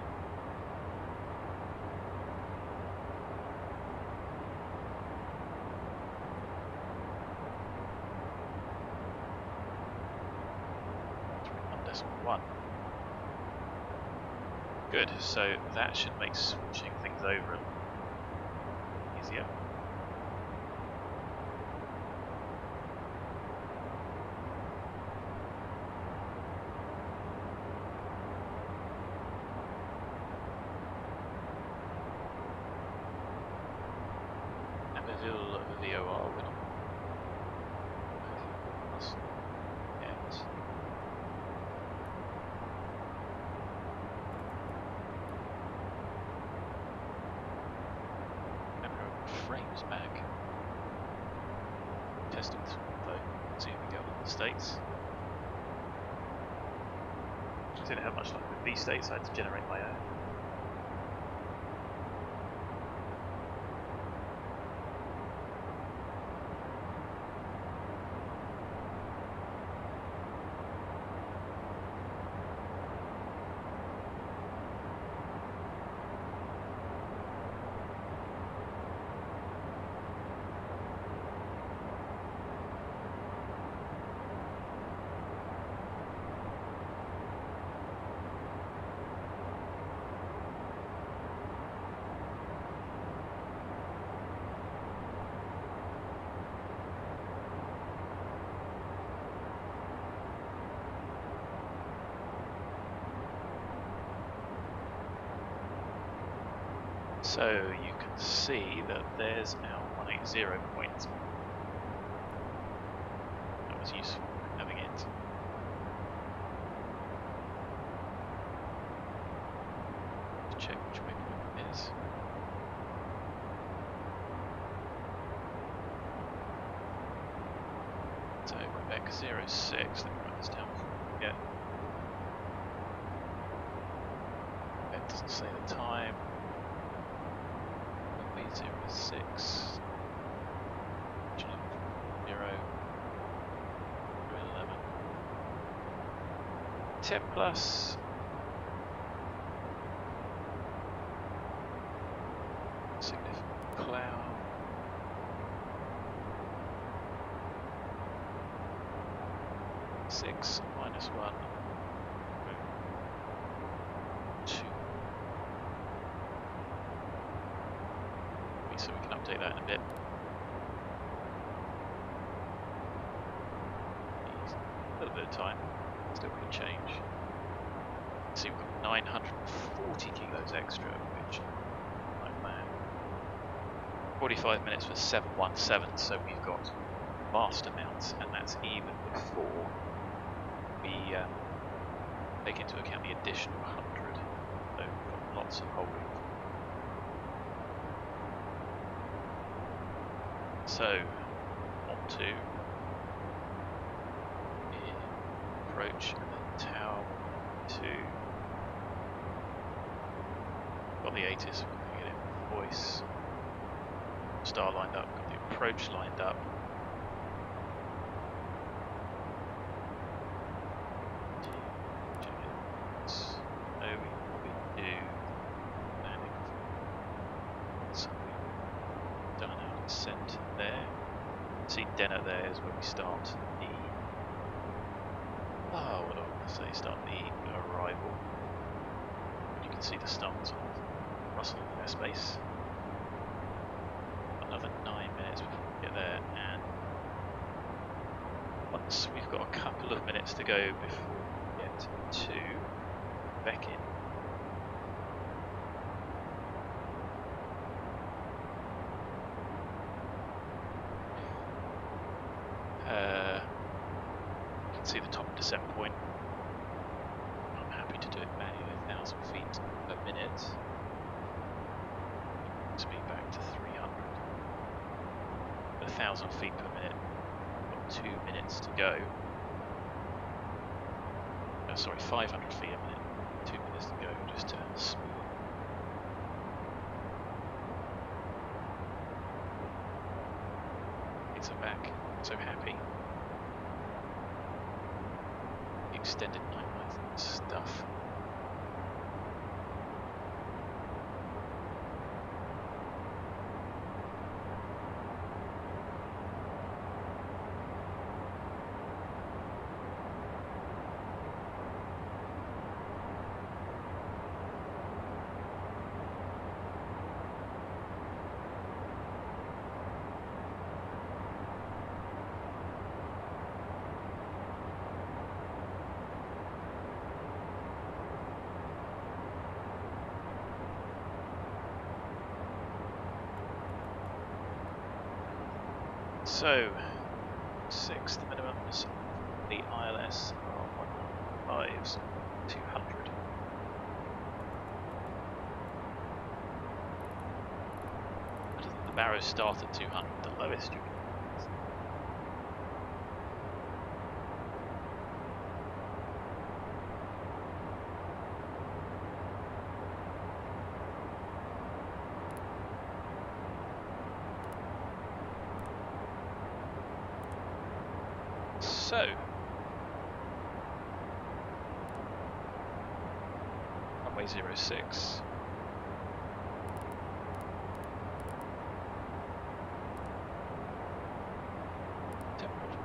.1. Good, so that should make switching things over a little easier. And a little VOR will yes. Frames back. Testing this though. See if we go with the states. I didn't have much luck with these states, I had to generate my own. So you can see that there's our 180 point. That was useful having it. Check which waypoint it is. So Quebec 06, let me write this down before I forget. It doesn't say the time. Quebec 06. 011. 10 plus. Significant cloud. Six minus 1. 2. So we can update that in a bit. A little bit of time. Still could change. See, we've got 940 kilos extra, which like that. 45 minutes for 717, so we've got vast amounts, and that's even before we take into account the additional 100. So we've got lots of holding. So, on to approach and then tower 2. Got the ATIS, we're going to get it voice. Star lined up, got the approach lined up. So we do landing. So we've done our descent there. See DENUT there is where we start the what do I want to say? Start the arrival. You can see the stars of Russell airspace. Another 9 minutes before we get there, and once we've got a couple of minutes to go before we get to VEKIN. You can see the top descent point. I'm happy to do it manually, 1,000 feet per minute. Speed back to 300. 1,000 feet per minute. Got 2 minutes to go. Oh, sorry, 500 feet a minute. 2 minutes to go, just to smooth. It's a VACC. So happy. Extended night life stuff. So, 6, the minimums, the ILS are 115s, 200. The Barrows start at 200, the lowest you can. So, runway 06. Temperature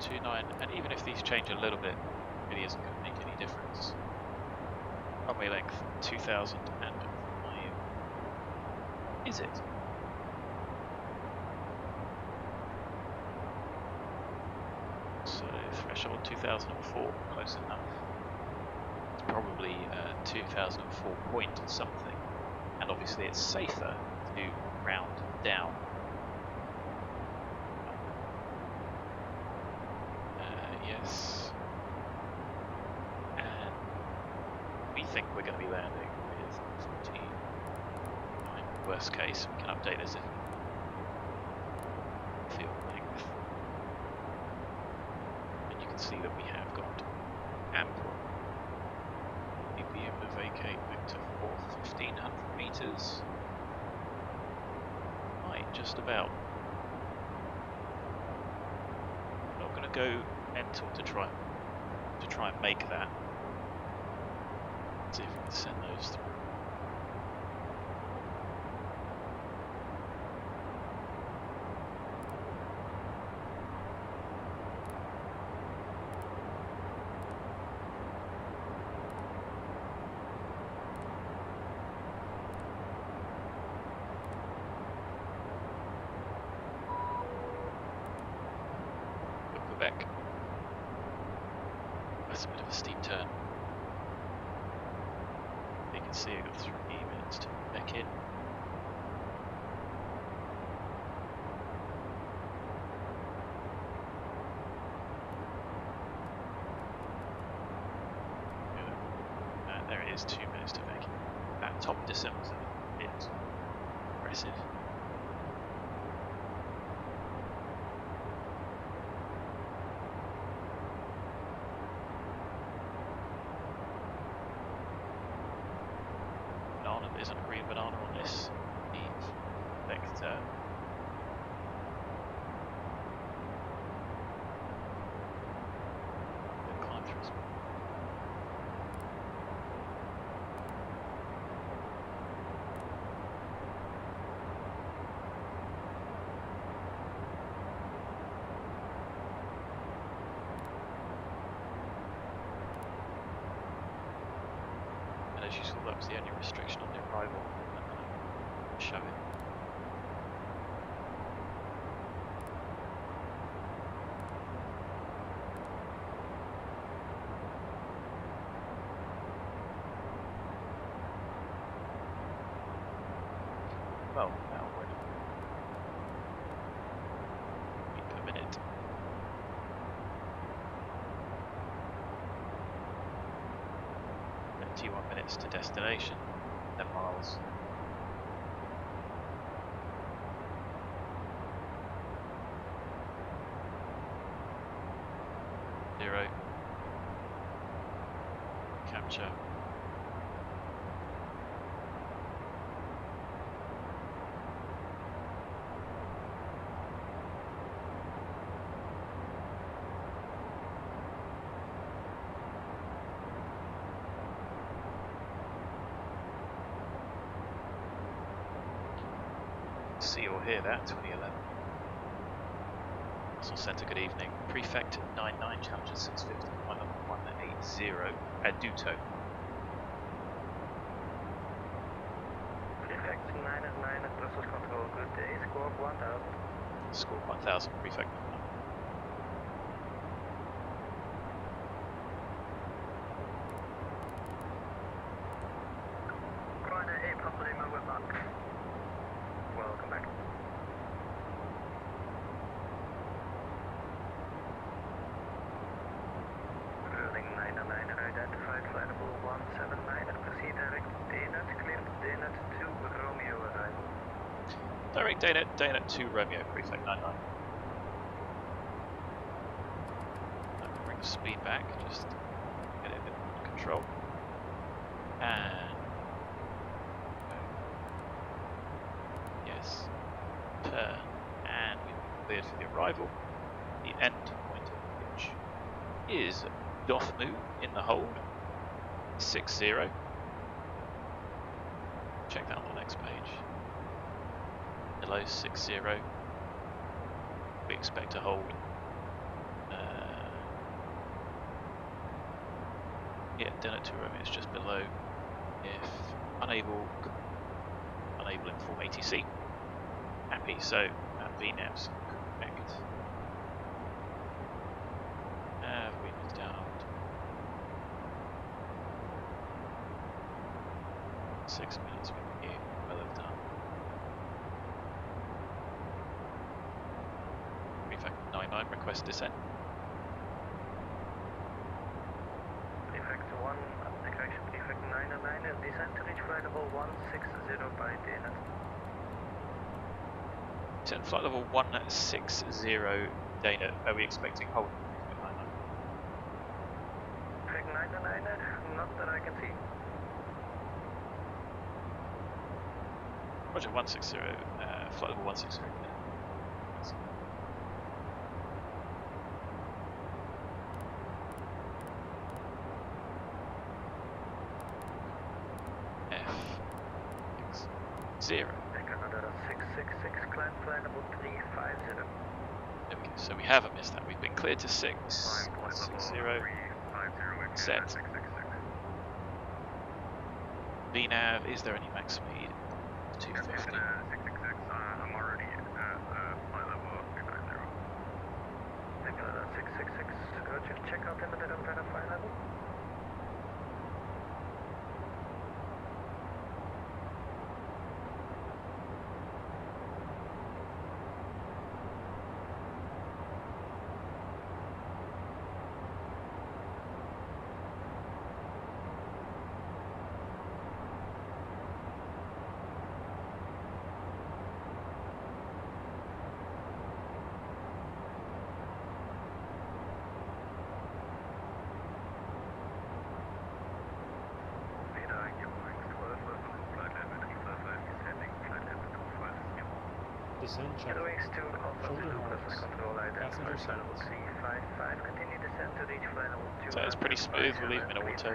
29, and even if these change a little bit, it really isn't going to make any difference. Runway length 2005. Is it? Threshold 2004, close enough. Let's probably 2004 point something, and obviously it's safer to round down. Yes, and we think we're going to be landing with 14. Worst case, we can update this if field length, and you can see that we have got ample. We'd be able to vacate vector for 1500 meters. Right, just about. I'm not going to go mental to try and make that. Let's see if we can send those through. Back. That's a bit of a steep turn. You can see I've got 3 minutes to VEKIN. And there it is, 2 minutes to VEKIN. That top December is a bit aggressive. There isn't a green banana on this vector. Climb through. And as you saw, that was the only restriction on the arrival. Show it. Well, now we're feet per minute. 21 minutes to destination, 10 miles. Zero. Capture. See or hear that, 2011. Russell Centre, good evening. Prefect 99, Challenger 650, 180, Adutto. Prefect 999 at Brussels Control, good day, score 1000. Score 1000, Prefect. Friday, April Lima, we're back. Welcome back. Building 999 identified, flightable 179 and proceed direct DENUT, cleared DENUT 2 Romeo arrival. Direct DENUT 2 Romeo, Prefect 99. I can bring the speed back, just get it a bit under control. And yes, turn, and we've been cleared for the arrival. The end point of which is Dothmu in the hold, 60. Check that on the next page. Hello, 60. We expect to hold. Yeah, DENUT 2 Romeo is just below. If unable inform ATC. Happy, so at VNAVs correct. We move down. minutes with you. Well have done. Prefect 99, request descent. Prefect 1, correction, Prefect 909, descent to reach flight level 160 by DENUT. Descent flight level 160, DENUT. Are we expecting hold? Prefect 909, not that I can see. Roger, 160, flight level 160. F0. Canada 666, climb flight level 350. There we go. So we haven't missed that. We've been cleared to 660. Set. VNAV, is there any max speed? 250. I'm already at flight level 350. Canada 666, roger, check out limited umbrella flight level. Descent checklist. Shoulder harness. Passenger settings. Continue descent to reach flight level 2. So it's pretty smooth, we'll leave them in auto.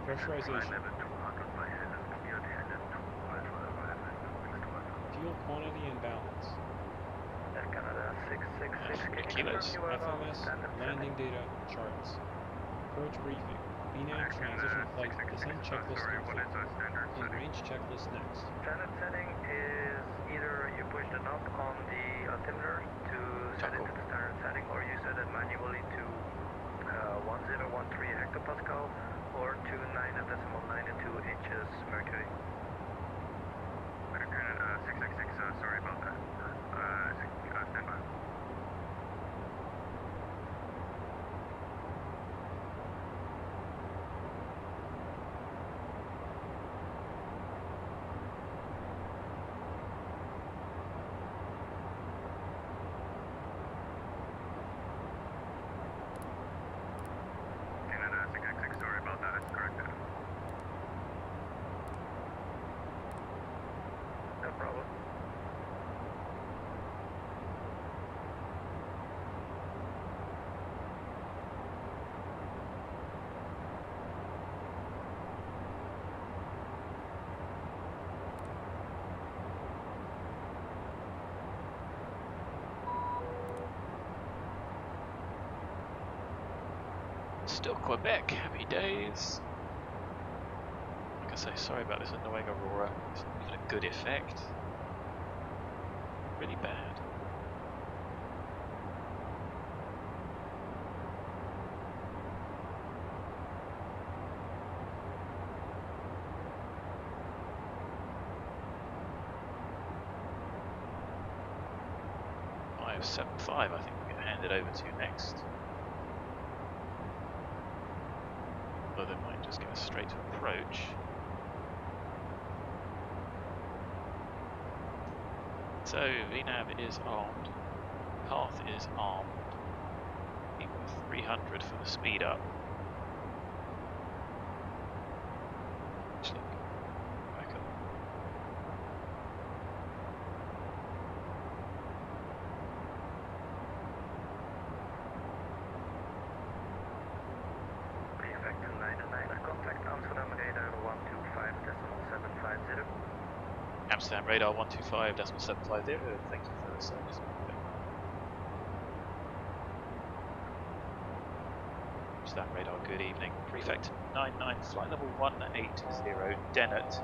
Pressurization. Fuel quantity and balance. Canada 666, kilos. FMS, landing data, charts. Approach briefing. VNAV transition flight descent checklist complete. In range checklist next. Standard setting is either you push the knob on the altimeter to set it to the standard setting, or you set it manually to 1013 hectopascal or to 9.92 inches mercury. Canada 666, sorry about that. Stand by. Still Quebec, happy days. Like I say, sorry about this annoying aurora. It's not even a good effect. Really bad. .575, I think we get handed over to next. Although they might just go straight to approach. So VNAV is armed, path is armed, equal 300 for the speed up. Actually, back up. Prefect 909, contact Amsterdam radar 125.750. Amsterdam radar 125.750, thank you for the service. Amsterdam radar, good evening. Prefect 99, flight level 180, DENUT,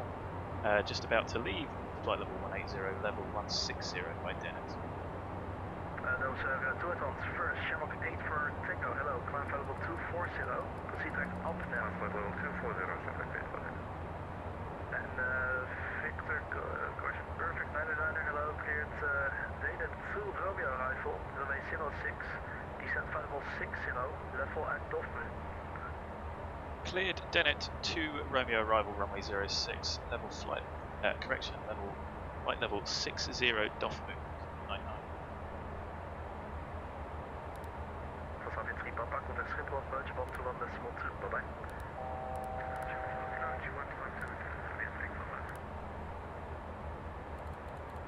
just about to leave flight level 180, level 160 by DENUT. Those are two attempts. First, Shamrock 8 for Tango. Hello, climb flight level 240. Proceed track up now. Flight level 240, Shamrock 8 for it. And Victor, correction, perfect 99er. Hello, cleared DENUT 2 Romeo arrival, runway 06. Descent flight level 60, level at Dolphin. Cleared DENUT 2 Romeo arrival runway 06, level flight, correction, flight level 60 Dolphin 99. Vanaf 3 Papa, contact Schiphol approach, 121 decimal 2, bye bye.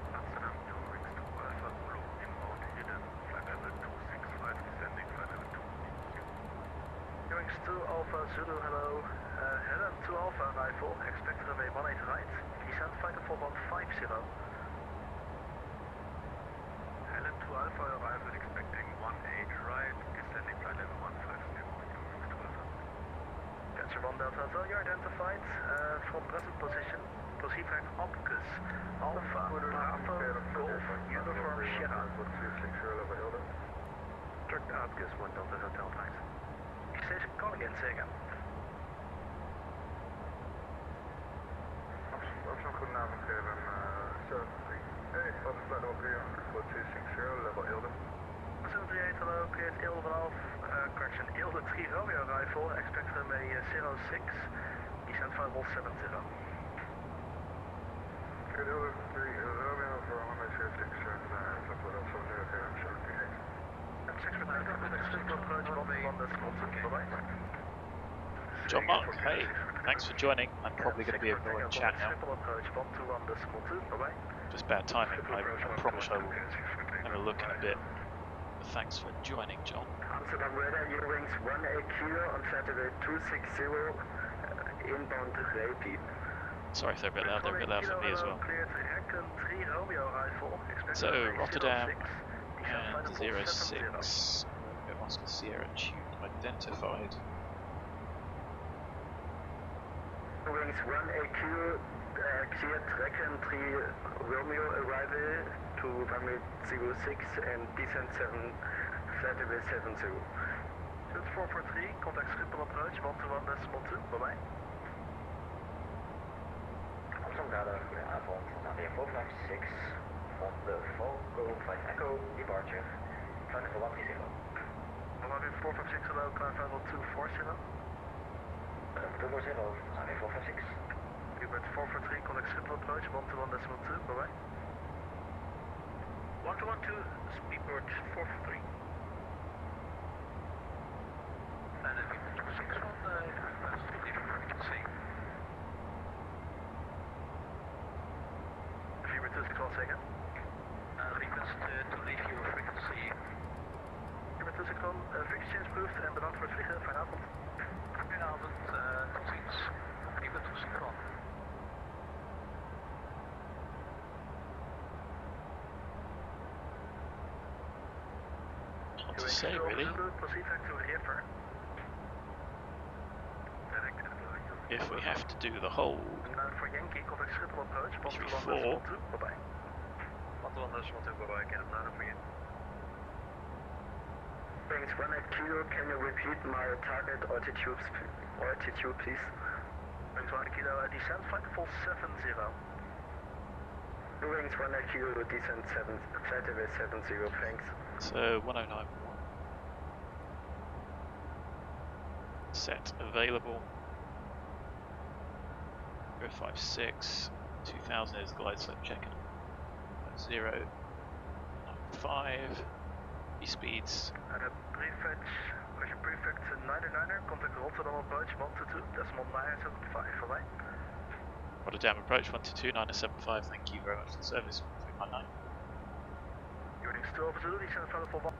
Amsterdam Tourings to Alpha Blue, inbound Eden, flight level 265, descending flight level 2. Tourings to Alpha Zulu, hello. Helen to Alpha arrival, expect runway 18 right, descent flight level 150. Helen to Alpha arrival, expecting 18 right, descending flight level 150, Tourings to Alpha. Catcher 1 Delta Hotel, you're identified, from present position, proceed track Opcus, Alpha, Bravo, Golf, Uniform, Sierra. Track Opcus 1 Delta Hotel, right. Station calling in, say again. Amsterdam, goedenavond, heren. 73. Hey, wat is flight level 3 for 260, level Ilden. 738, hello, cleared Ilden vanaf, correction, Ilden 3 Romeo arrival, expect runway 06, descent flight level 70. Cleared Ilden 3 Romeo for runway 06, flight level 70, 6 approach, 1 decimal 2, bye bye. John Mark, hey, thanks for joining. I'm probably going to be ignoring chat now. Approach, 121 decimal 2, bye bye. Just bad timing. I promise I will have a look in a bit. But thanks for joining, John. Amsterdam Radar, Eurowings 1AQ on Saturday 260, inbound Repeat. Sorry if they're a bit loud. They're a bit loud for me as well. So Rotterdam and 06. Oscar Sierra tuned identified. Wings 1AQ, cleared track and 3 Romeo arrival to runway 06 and descent 7, flight level 70. That's 443, contact Schiphol approach, 121 decimal 2, bye bye. Amsterdam Radar, goedenavond, AVM 456 on the Volco Flight Echo departure, flight level 130. AVM 456, hello, climb flight level 240. 240, AVM 456. Gigabyte 443, contact Schiphol approach, 121 decimal 2, bye bye. 1212, speedboard 443. And then 446 on the leaving frequency. Gigabyte 261 second. Request to leave your frequency. Gigabyte 261, frequency change approved en bedankt voor het vliegen. Fijne avond. Goedenavond, tot ziens. Gigabyte 261. What to say, really? If we have to do the hold, 3-4. Wings 1AQ, can you repeat my target altitude, please? Wings 1AQ, descent flight level 70. Wings 1AQ, descent 7, flight level 70, thanks. So 1091. Set available. 056. 2000 is glide slope checking. 095. Speeds. Prefect, question prefect 99er, contact Rotterdam approach 122, decimal 975, alright? Rotterdam approach 122 975. Thank you very much for the service. 319. Unit still over Zulu, descend flight level 1.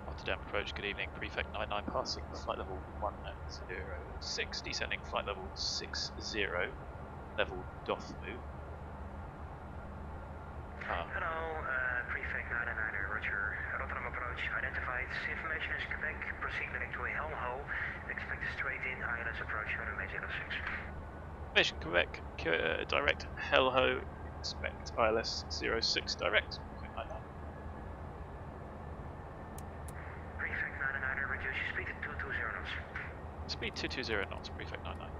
Rotterdam approach, good evening. Prefect 99 passing flight level 106, descending flight level 60, level Dothmu. Hello, Prefect 99er, Roger. Rotterdam approach identified. Information is Quebec, proceed direct to Hello. Expect a straight in ILS approach runway 06. Information Quebec, direct Hello, expect ILS 06 direct. Prefect 99. Prefect 99, reduce your speed to 220 knots. Speed 220 knots, Prefect 99.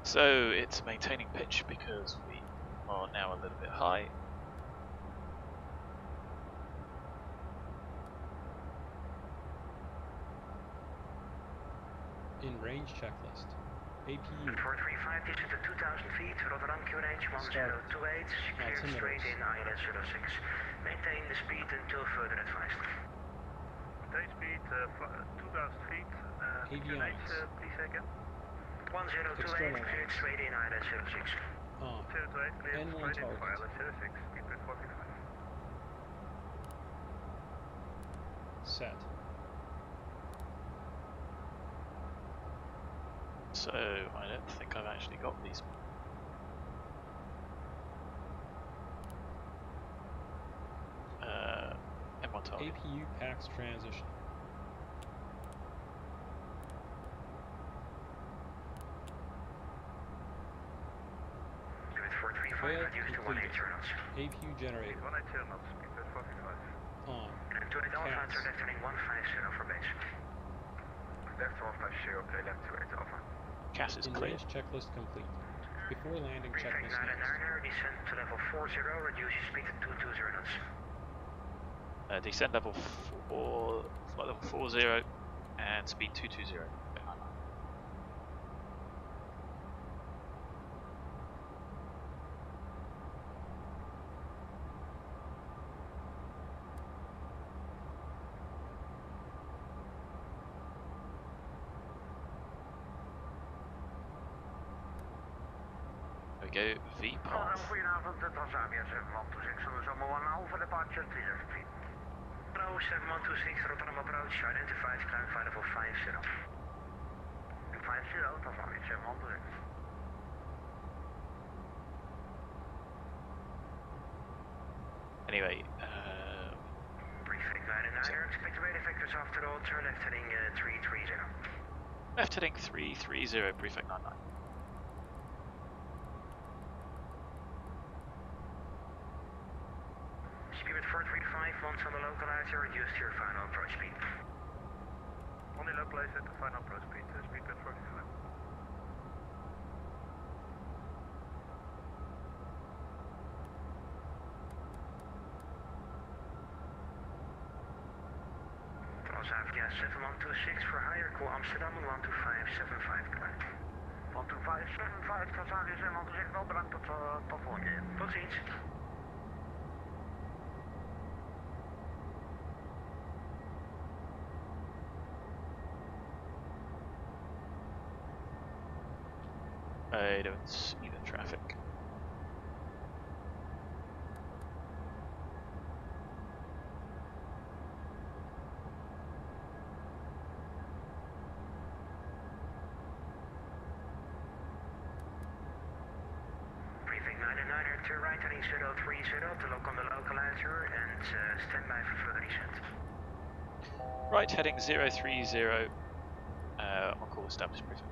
So it's maintaining pitch because we are now a little bit high. In range checklist. APU. 435, descend to 2,000 feet, Rotterdam QNH 1028, clear straight in ILS 06. Maintain the speed until further advised. Maintain speed 2,000 feet. Avionics. Please again. 1028, cleared straight in ILS 06. On. 028, cleared N1 straight in for target. ILS 06, speed 45. Set. So I don't think I've actually got these. M1 target. APU packs transition. Limit 435, Failed reduce to completed. 180 knots. APU generator. 180 knots, speed 45. On. And to it Alpha, Cats. answer left heading 150 for base. Left 150, okay, left 28 Alpha. CAS is In clear. range checklist complete. Before landing, Prefect checklist next. 99, descend to level 40, reduce your speed to 220 knots. Descend level 4, flight level 40, and speed 220. Go V path. Goedenavond, dit was ABS 726 on the Zomo 1 for departure 3000 feet. Bravo 7126, Rotterdam approach, identified, climb flight level 50. 50, dat was ABS 726. Anyway, Prefect 99, expect the radar vectors after all, turn left heading 330. left heading 330, Prefect 99. Speed 435, once on the localizer, reduce to your final approach speed. Only localize at the final approach speed, speed 45. Cross AVGAS 7126 for higher, call Amsterdam 12575 km. 12575, Cross AVGAS 7126, wel bedankt tot volgende keer. Tot ziens. I don't see the traffic. Prefect 99, turn right heading 030 to lock on the localizer and stand by for further descent. Right heading 030, on call established, Prefect.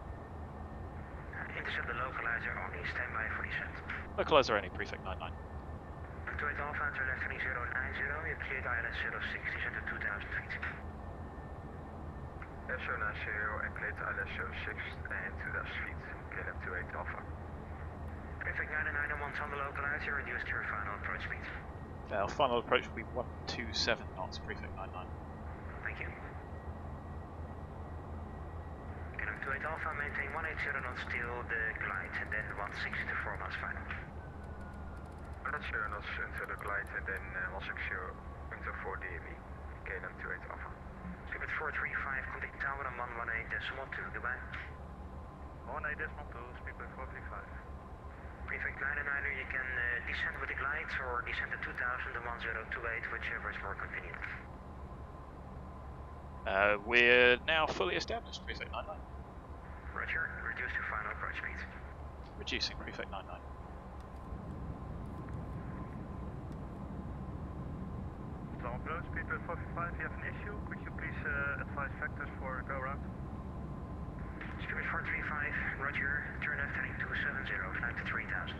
Intercept the localizer only, stand by for descent. Localizer only, Prefect 99. To it Alpha, enter left heading 090, you cleared ILS 06, descend to 2000 feet. S090 and cleared ILS 06 and 2000 feet, okay, left 28 Alpha. Prefect 99, once on the localizer, reduce to your final approach speed. Our final approach will be 127 knots, Prefect 99. Thank you. Canam 28 Alpha, maintain 180 knots till the glide, and then 160 to 4 knots final. 180 knots into the glide and then 160 into 4 DME, KLM 28 Alpha. Skipper 435, contact tower on 118.2, goodbye. 18.2, speed 435. Prefect 99, you can descend with the glide or descend to 2000 and 1028, whichever is more convenient. We're now fully established, Prefect 99. Roger, reduce to final approach speed. Reducing, Prefect 99. approach, speedbird 455, you have an issue. Could you please advise vectors for go round? Speedbird 435, roger. Turn left heading 270, climb to 3000.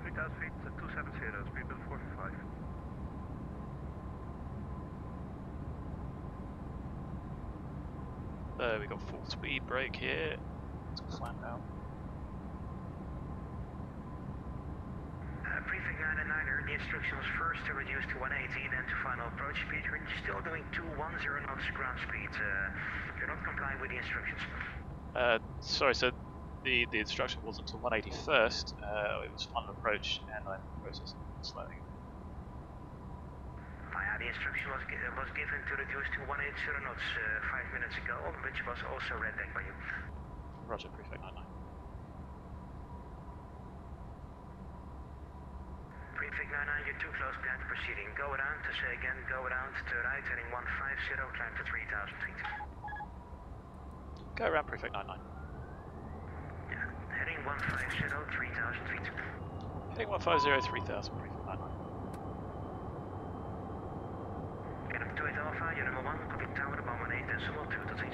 3000 feet, 270, speedbird 455. We got full speed brake here. Let's flat out. Prefect 999er, the instruction was first to reduce to 180, then to final approach speed. We're still doing 210 knots ground speed. You're not complying with the instructions. Sorry, so the instruction wasn't to 180 first, it was final approach, and I'm processing slowing. The instruction was given to reduce to 180 knots 5 minutes ago, which was also red deck by you. Roger, Prefect 99. Prefect 99, you're too close behind the proceeding. Go around, to say again, go around to right, heading 150, climb to 3000 feet. Go around, Prefect 99. Yeah, heading 150, 3000 feet. Heading 150, 3000, Prefect 99. Get up to 8 Alpha, you're number 1, copy tower, bomb 8 decimal 2 tot 8.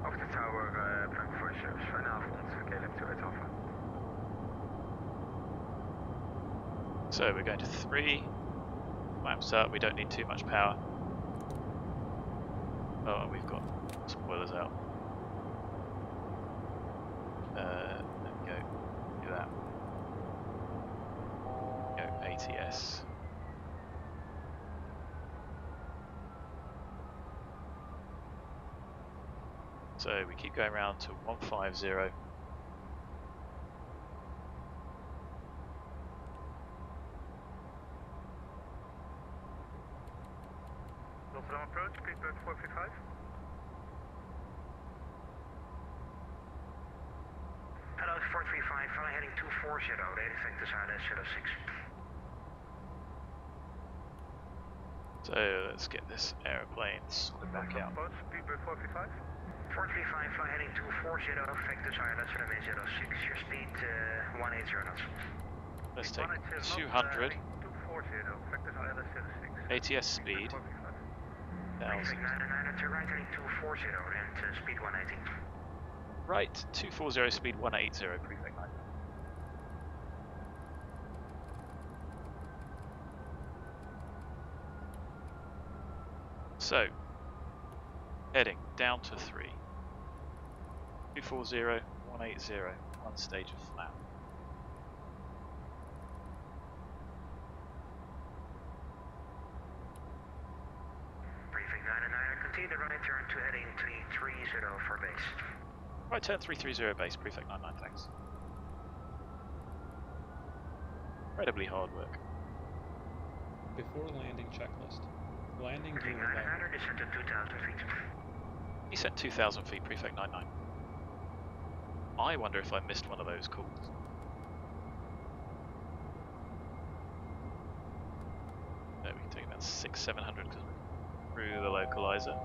Over the tower, plank for ships, fijne avond, verkeer lip to 8 Alpha. So we're going to 3, maps up, we don't need too much power. Oh, we've got spoilers out. There we go, do that. Go ATS. So we keep going around to 150. Rotterdam approach, speedbird 455. Hello, 435, fly heading 240, data vectors are 06. So let's get this aeroplane sorted back out. Approach, speedbird 455. 435, fly heading 240, vectors are 06, your speed 180 knots. Let's take 200. 240, vectors are 06. ATS speed. 1000. 999 to right heading 240 and speed 180. Right, 240, speed 180, Prefect 9. So, heading down to 3. 240, 180, one stage of flap. Prefect 999, continue the right turn to heading 330 for base. Right turn 330 base, Prefect 99, thanks. Incredibly hard work. Before landing checklist. Landing gear Prefect 999, level. descent to 2000 feet. Descent 2000 feet, Prefect 99. I wonder if I missed one of those calls. No, we can take about 600-700 because we're through the localizer.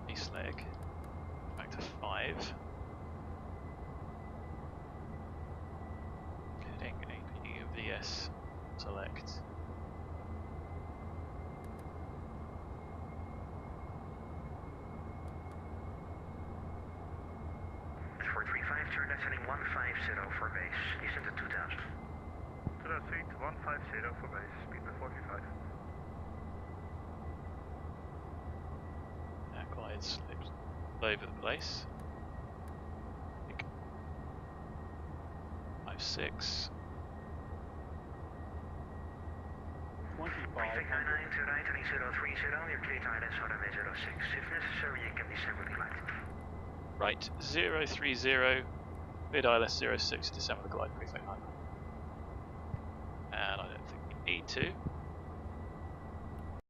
East leg. Back to 5. Heading APVS. Select. Turn left heading 150 for base, descent to 2000. 2000 feet, 150 for base, speedbird 455. That glide slips all over the place. 56. 25. Prefect 99 to right heading 030, your clear time is runway 06. If necessary, you can descend with glide. Right, 030, mid ILS 06, descend with the glide, Prefect 9. And I don't think we need to.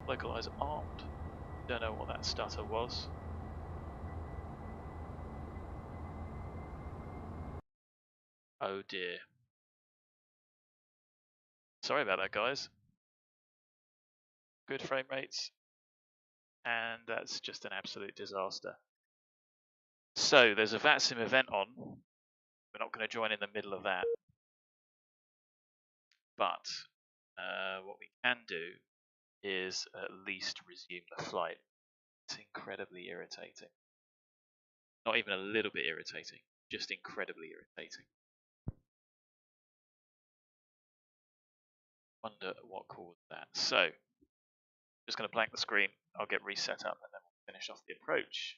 Localizer armed. Don't know what that stutter was. Oh dear. Sorry about that, guys. Good frame rates, and that's just an absolute disaster. So there's a VATSIM event on. We're not going to join in the middle of that. But what we can do is at least resume the flight. It's incredibly irritating. Not even a little bit irritating, just incredibly irritating. Wonder what caused that. So, just going to blank the screen. I'll get reset up and then we'll finish off the approach.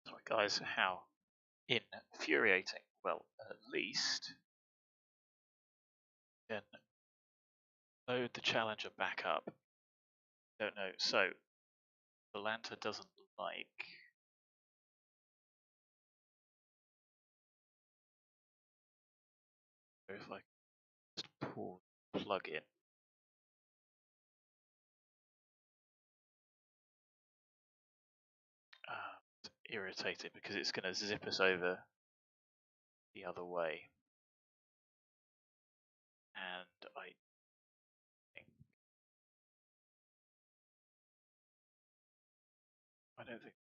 Sorry guys, how infuriating. Well, at least then load the Challenger back up. Don't know. So, Volanta doesn't like. If I just pull the plug in. Irritated because it's going to zip us over the other way. And I don't think.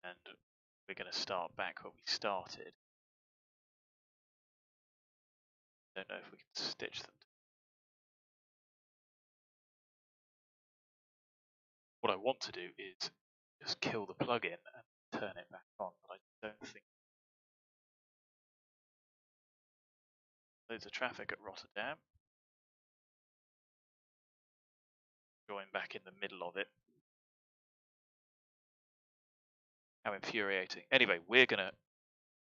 And we're going to start back where we started. Don't know if we can stitch them. What I want to do is just kill the plug-in and turn it back on, but I don't think. Loads of traffic at Rotterdam. Going back in the middle of it. How infuriating. Anyway, we're going to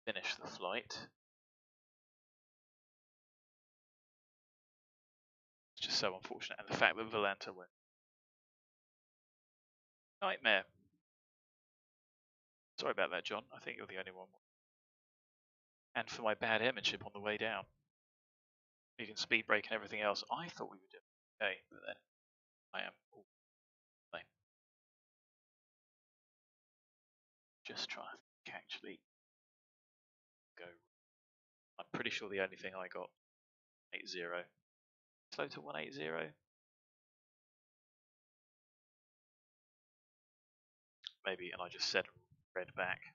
finish the flight. It's just so unfortunate. And the fact that Volanta went. Nightmare. Sorry about that, John. I think you're the only one. And for my bad airmanship on the way down. You can speed brake and everything else. I thought we were doing okay, but then I am all lame. Just try to actually go. I'm pretty sure the only thing I got 80. Slow to 180. Maybe, and I just said red back.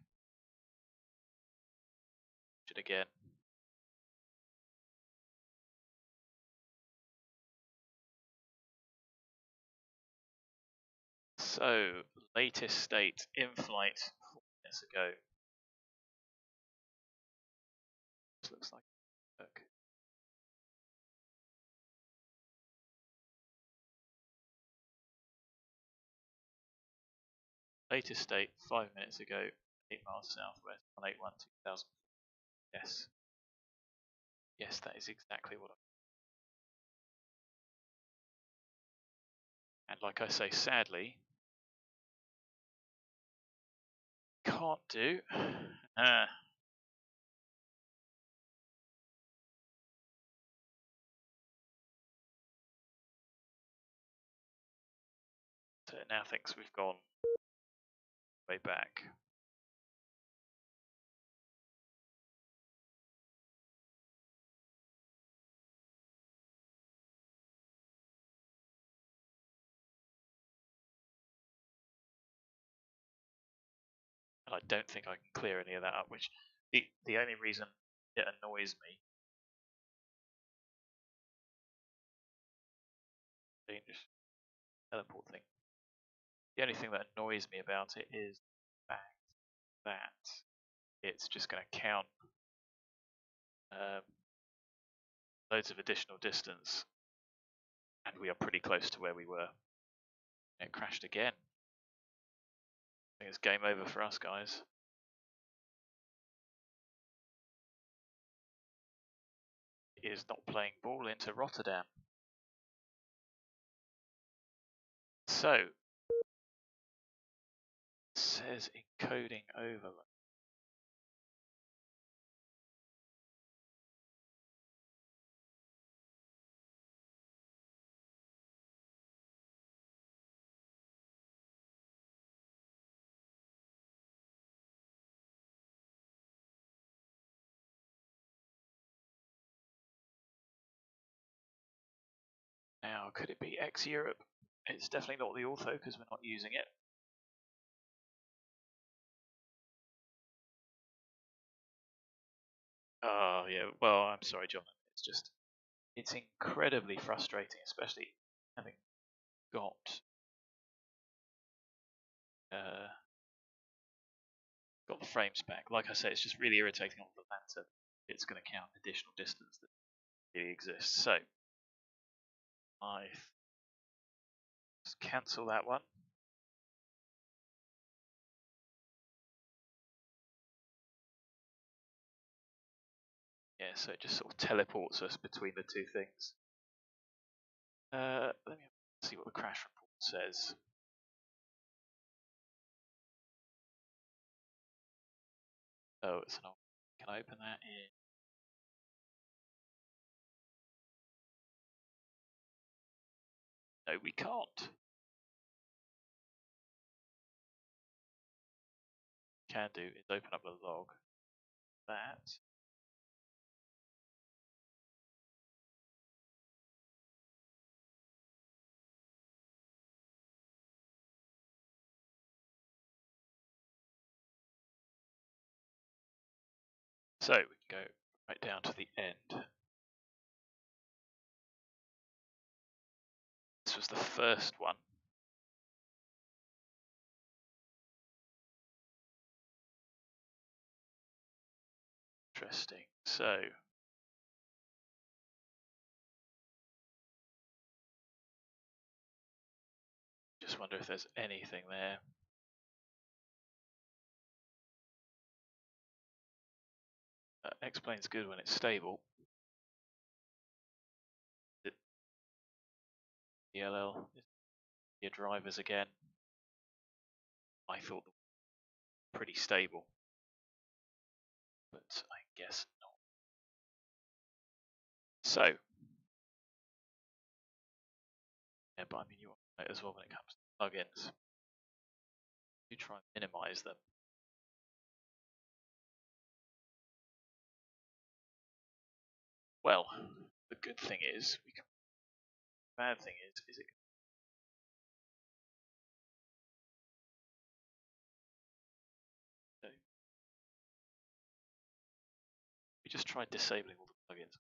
It again. So, latest state in flight 4 minutes ago. This looks like it work. Latest state 5 minutes ago, 8 miles southwest, 181 2000. Yes. Yes, that is exactly what and like I say, sadly, can't do. So it now thinks we've gone way back. And I don't think I can clear any of that up, which the only reason it annoys me, dangerous teleport thing, the only thing that annoys me about it is the fact that it's just going to count loads of additional distance, and we are pretty close to where we were. It crashed again. I think it's game over for us, guys. It is not playing ball into Rotterdam. So, it says encoding overload. Now, could it be ex-Europe? It's definitely not the Ortho because we're not using it. Oh, yeah. Well, I'm sorry, John. It's incredibly frustrating, especially having got got the frames back. Like I say, it's just really irritating on the latter. It's going to count additional distance that really exists. So, I just cancel that one. Yeah, so it just sort of teleports us between the two things. Let me see what the crash report says. Oh, it's not. Can I open that in? No, we can't. Can do is open up the log. That. So we can go right down to the end. This was the first one. Interesting. So just wonder if there's anything there. Explains good when it's stable. DLL, your drivers again. I thought they were pretty stable, but I guess not. So, yeah, but I mean, you want to know as well when it comes to plugins. You try and minimize them. Well, the good thing is, the bad thing is it. We just tried disabling all the plugins.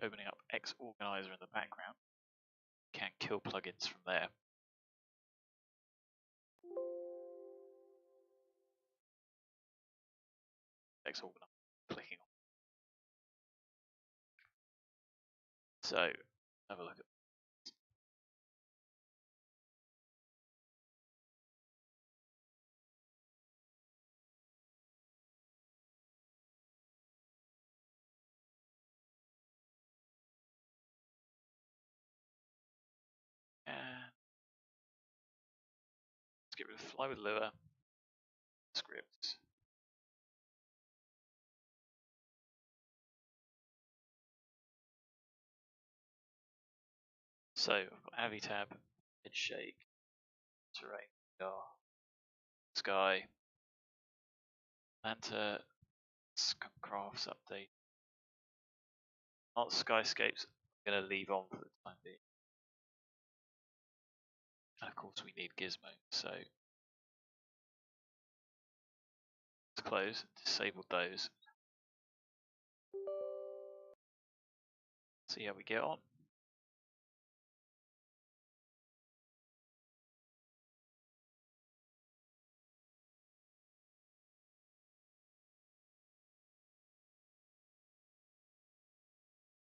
Opening up X Organizer in the background can kill plugins from there. X Organizer, clicking on. So, have a look at. And let's get rid of Fly with Lua, scripts. So I've got Avitab, Headshake, Terrain, Radar, Sky, Manta, Crafts update. Not Skyscapes, I'm going to leave on for the time being. And of course we need Gizmo, so let's close, disable those. See how we get on.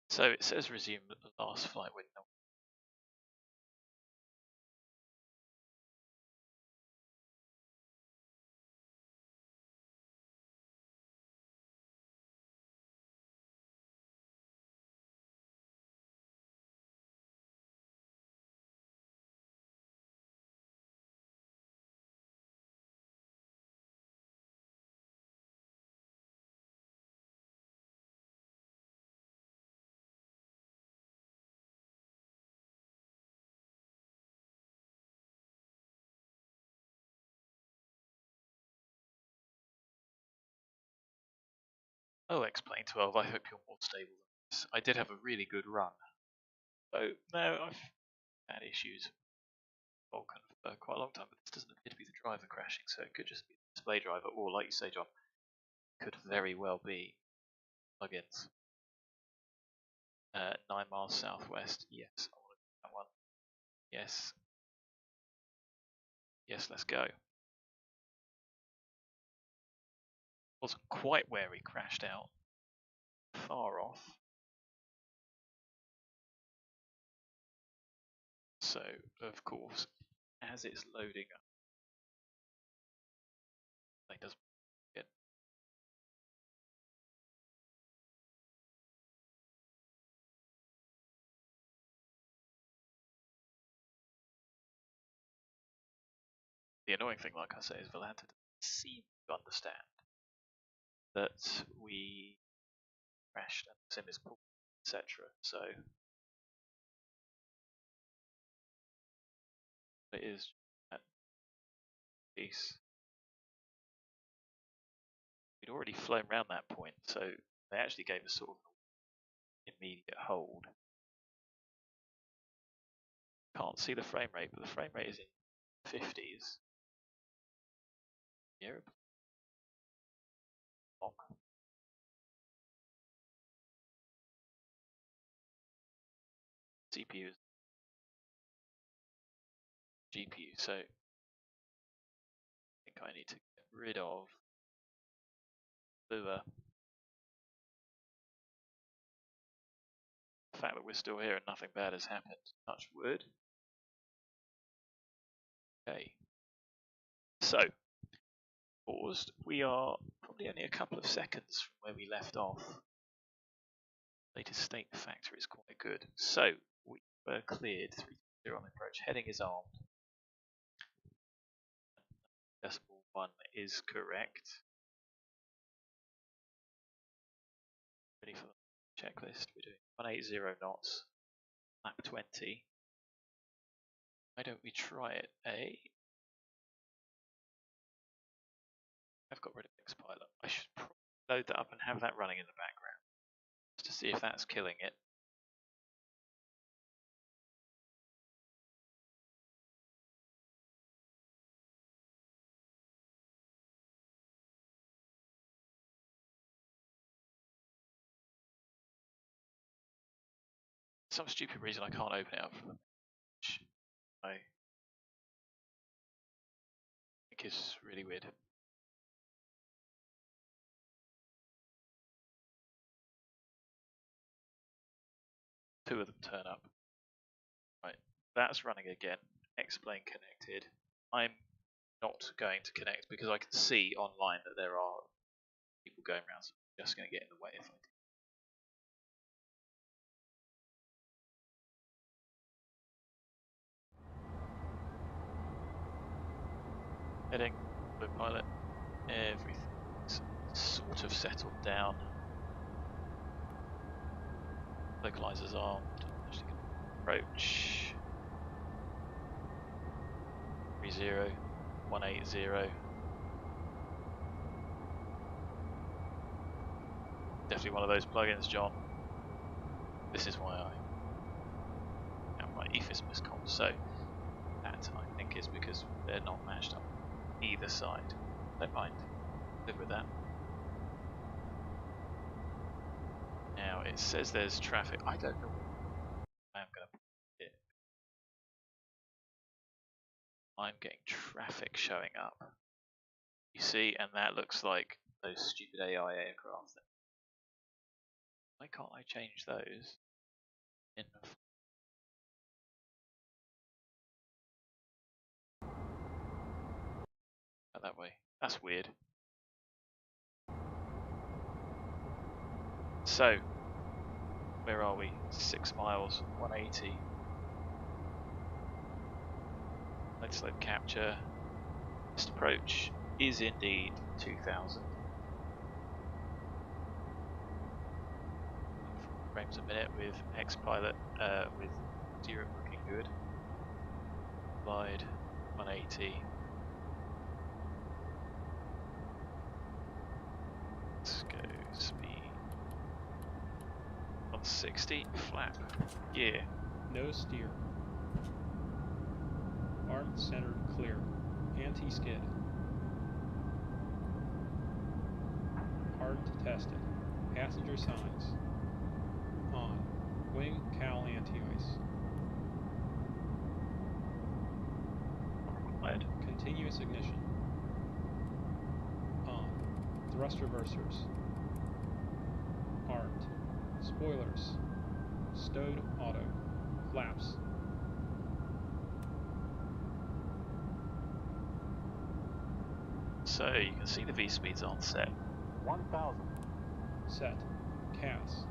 So it says resume the last flight with no. Oh, explain 12, I hope you're more stable than this. I did have a really good run. So, no, I've had issues for quite a long time, but this doesn't appear to be the driver crashing, so it could just be the display driver, or like you say, John, could very well be plugins. 9 miles southwest, yes, I want to do that one. Yes. Yes, let's go. Wasn't quite where we crashed out. Far off. So, of course, as it's loading up, it doesn't get. The annoying thing, like I say, is Volanta doesn't seem to understand that we crashed and the sim is pulled, etc. So it is that piece. We'd already flown around that point, so they actually gave us sort of an immediate hold. Can't see the frame rate, but the frame rate is in 50s. Yeah. CPU is GPU, so I think I need to get rid of the fact that we're still here and nothing bad has happened. Touch wood. Okay. So, paused. We are probably only a couple of seconds from where we left off. Latest state factor is quite good. So, we were cleared 3-0 on approach. Heading is armed. Decimal 1 is correct. Ready for the checklist. We're doing 180 knots. Lap 20. Why don't we try it? I've got rid of Xpilot. I should probably load that up and have that running in the background just to see if that's killing it. For some stupid reason I can't open it up from the page. I think is really weird. Two of them turn up. Right, that's running again. X-Plane connected. I'm not going to connect because I can see online that there are people going around, so I'm just going to get in the way if I do. Heading, pilot, everything's sort of settled down. Localizer's armed, approach. 130, 180. Definitely one of those plugins, John. This is why I have my EFIS miscom. So that I think is because they're not matched up either side. Don't mind. Live with that. Now it says there's traffic. I don't know. I'm gonna put it. I'm getting traffic showing up. You see, and that looks like those stupid AI aircraft. Why can't I change those? In that way. That's weird. So, where are we? 6 miles, 180. Let's slope capture. First approach is indeed 2000. Frames a minute with X-Pilot with 0 looking good. Glide 180. Let's go speed 160. Flap. Yeah. No steer. Arm centered clear. Anti-skid. Hardened tested. Passenger signs. On. Wing cowl anti-ice. Continuous ignition. On. Thrust reversers. Armed. Spoilers. Stowed auto. Flaps. So you can see the V speeds aren't set. 1000. Set. CAS.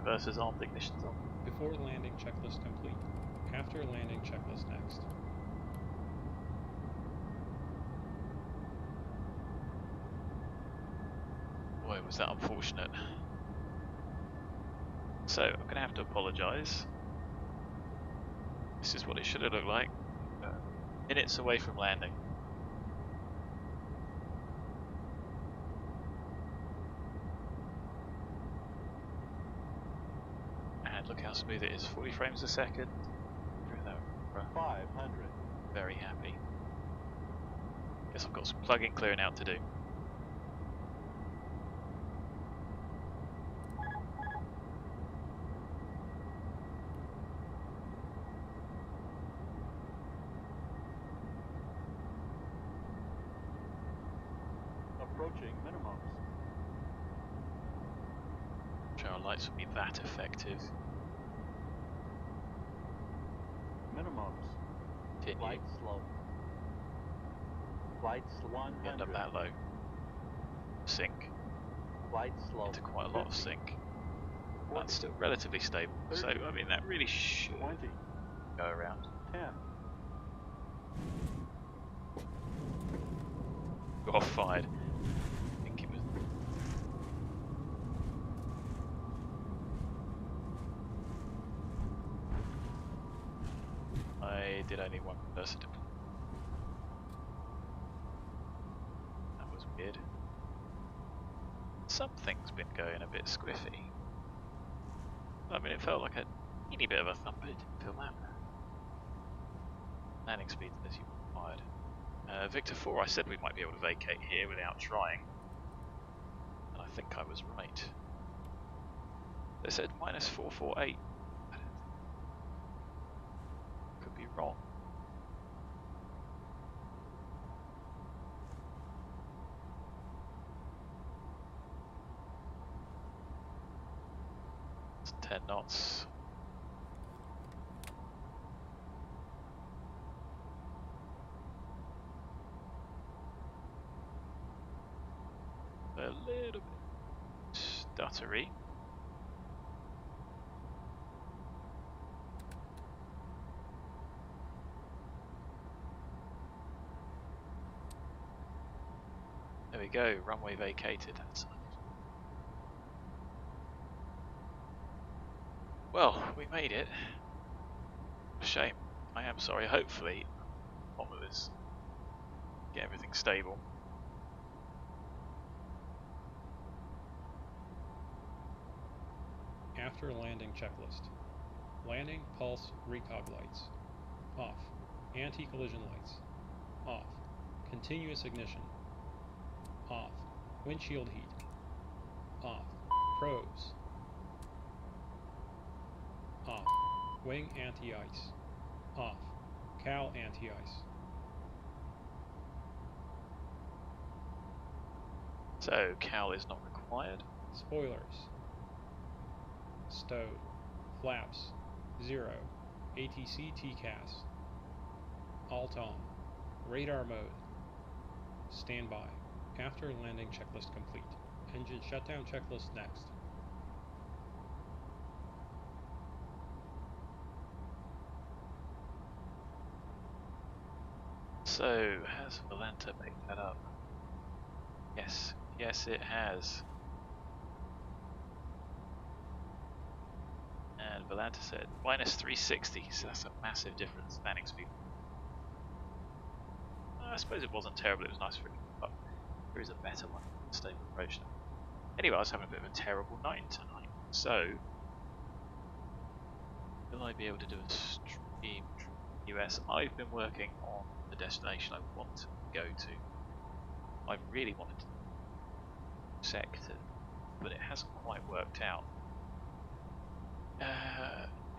Reversers armed, ignitions on. Before landing checklist complete. After landing checklist next. Boy, was that unfortunate. So I'm going to have to apologise. This is what it should have looked like. Minutes away from landing. And look how smooth it is. 40 frames a second. 500. Very happy. Guess I've got some plug-in clearing out to do. Approaching minimums. Sure, our lights will be that effective. Minimums. Continue. Flight slow. Flight 100. End up that low. Sink. Flight slow. Into quite a lot of 50. sink. 40. That's still relatively stable. 30. So, I mean, that really should 20. go around. 10. Got off fired. I think it was. I did only one person. That was weird. Something's been going a bit squiffy. I mean, it felt like a teeny bit of a thump, but it didn't feel that bad. Landing speed as you fired. Victor 4, I said we might be able to vacate here without trying. And I think I was right. They said minus 448. Could be wrong. It's 10 knots. A little bit stuttery. There we go, runway vacated. That's Well, we made it. Shame. I am sorry. Hopefully, on with this. Get everything stable. After landing checklist. Landing pulse recog lights. Off. Anti-collision lights. Off. Continuous ignition. Off. Windshield heat. Off. Pros. Off. Wing anti-ice. Off. Cowl anti-ice. So, cowl is not required. Spoilers. Stowed. Flaps. 0. ATC TCAS. Alt on. Radar mode. Standby. After landing checklist complete. Engine shutdown checklist next. So, has Valenta picked that up? Yes. Yes, it has. And Valenta said minus 360, so that's a massive difference landing speed. I suppose it wasn't terrible, it was nice for it, but there is a better one, stable approach now. Anyway, I was having a bit of a terrible night tonight, so will I be able to do a stream from US? I've been working on the destination I want to go to. I really wanted to sector, but it hasn't quite worked out.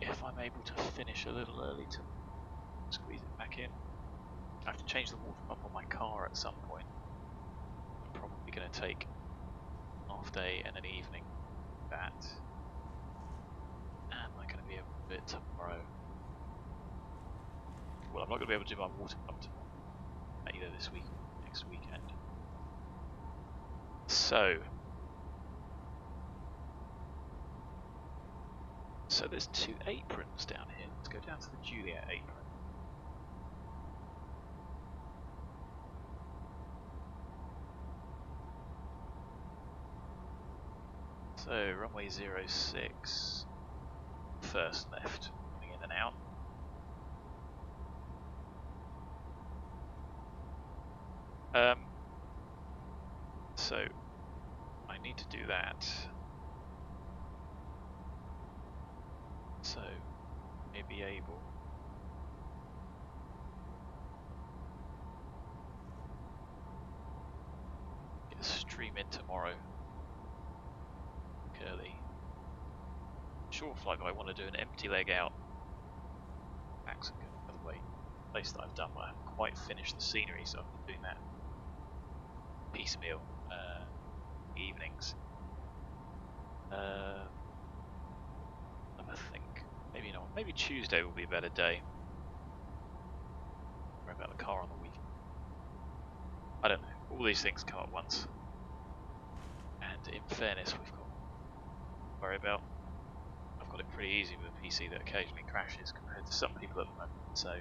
If I'm able to finish a little early to squeeze it back in, I have to change the water pump on my car at some point. I'm probably going to take an half day and an evening for that. Am I going to be able to do it tomorrow? Well, I'm not going to be able to do my water pump tomorrow, either this week or next weekend. So there's 2 aprons down here. Let's go down to the Juliet apron. So runway 06, first left, coming in and out. So I need to do that. So maybe able. Get a stream in tomorrow. Early. Short flight, but I want to do an empty leg out. Back's a good other way. Place that I've done, but I haven't quite finished the scenery, so I've been doing that piecemeal evenings. I think maybe not. Maybe Tuesday will be a better day. Worry about the car on the weekend. I don't know. All these things come at once. And in fairness, we've got to worry about. I've got it pretty easy with a PC that occasionally crashes compared to some people at the moment. So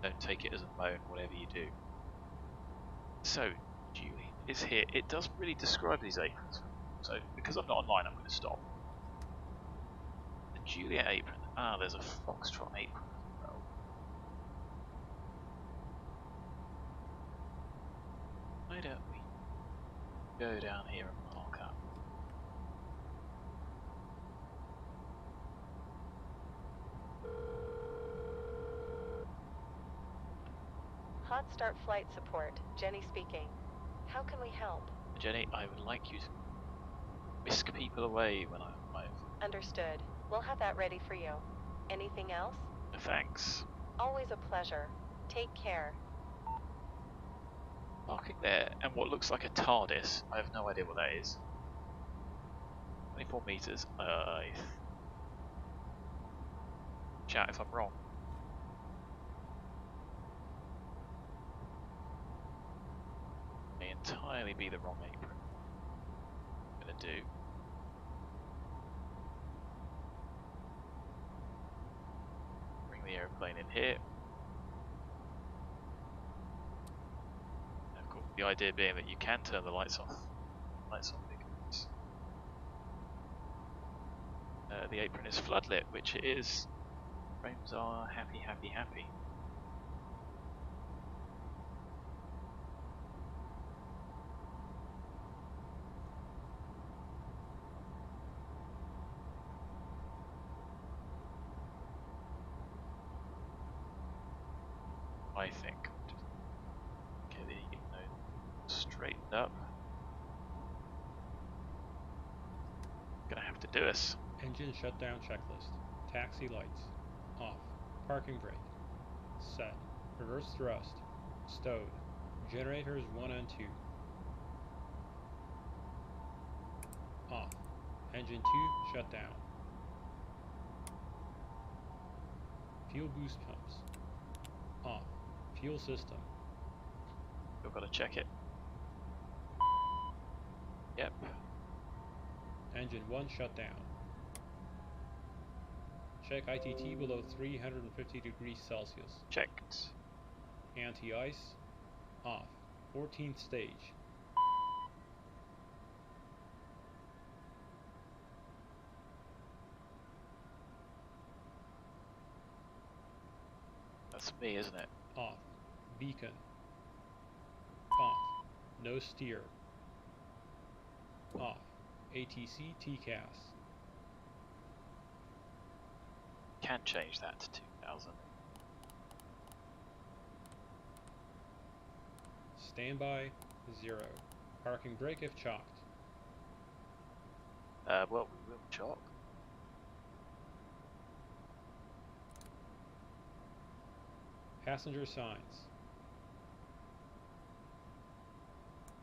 don't take it as a moan, whatever you do. So Julie is here. It doesn't really describe these aprons. So because I'm not online, I'm going to stop. The Juliet apron. Ah, there's a Foxtrot apron as well. Why don't we go down here and park up? Hot Start Flight Support, Jenny speaking. How can we help? Jenny, I would like you to whisk people away when I arrive. Understood. We'll have that ready for you. Anything else? Thanks. Always a pleasure. Take care. Parking there, and what looks like a TARDIS. I have no idea what that is. 24 meters. Chat if I'm wrong. May entirely be the wrong apron. I'm gonna do. Bring the airplane in here. And of course, the idea being that you can turn the lights off. Lights on because the apron is floodlit, which it is. Frames are happy, happy, happy. I think. Get the node straightened up. Gonna have to do this. Engine shutdown checklist. Taxi lights. Off. Parking brake. Set. Reverse thrust. Stowed. Generators 1 and 2. Off. Engine 2 shut down. Fuel boost pumps. Off. Fuel system. Still gotta check it. Yep. Engine 1 shut down. Check ITT below 350 degrees Celsius. Checked. Anti-ice. Off. 14th stage. That's me, isn't it? Off. Beacon. Off. No steer. Off. ATC TCAS. Can change that to 2000. Standby 0. Parking brake if chocked. Well, we will chock. Passenger signs.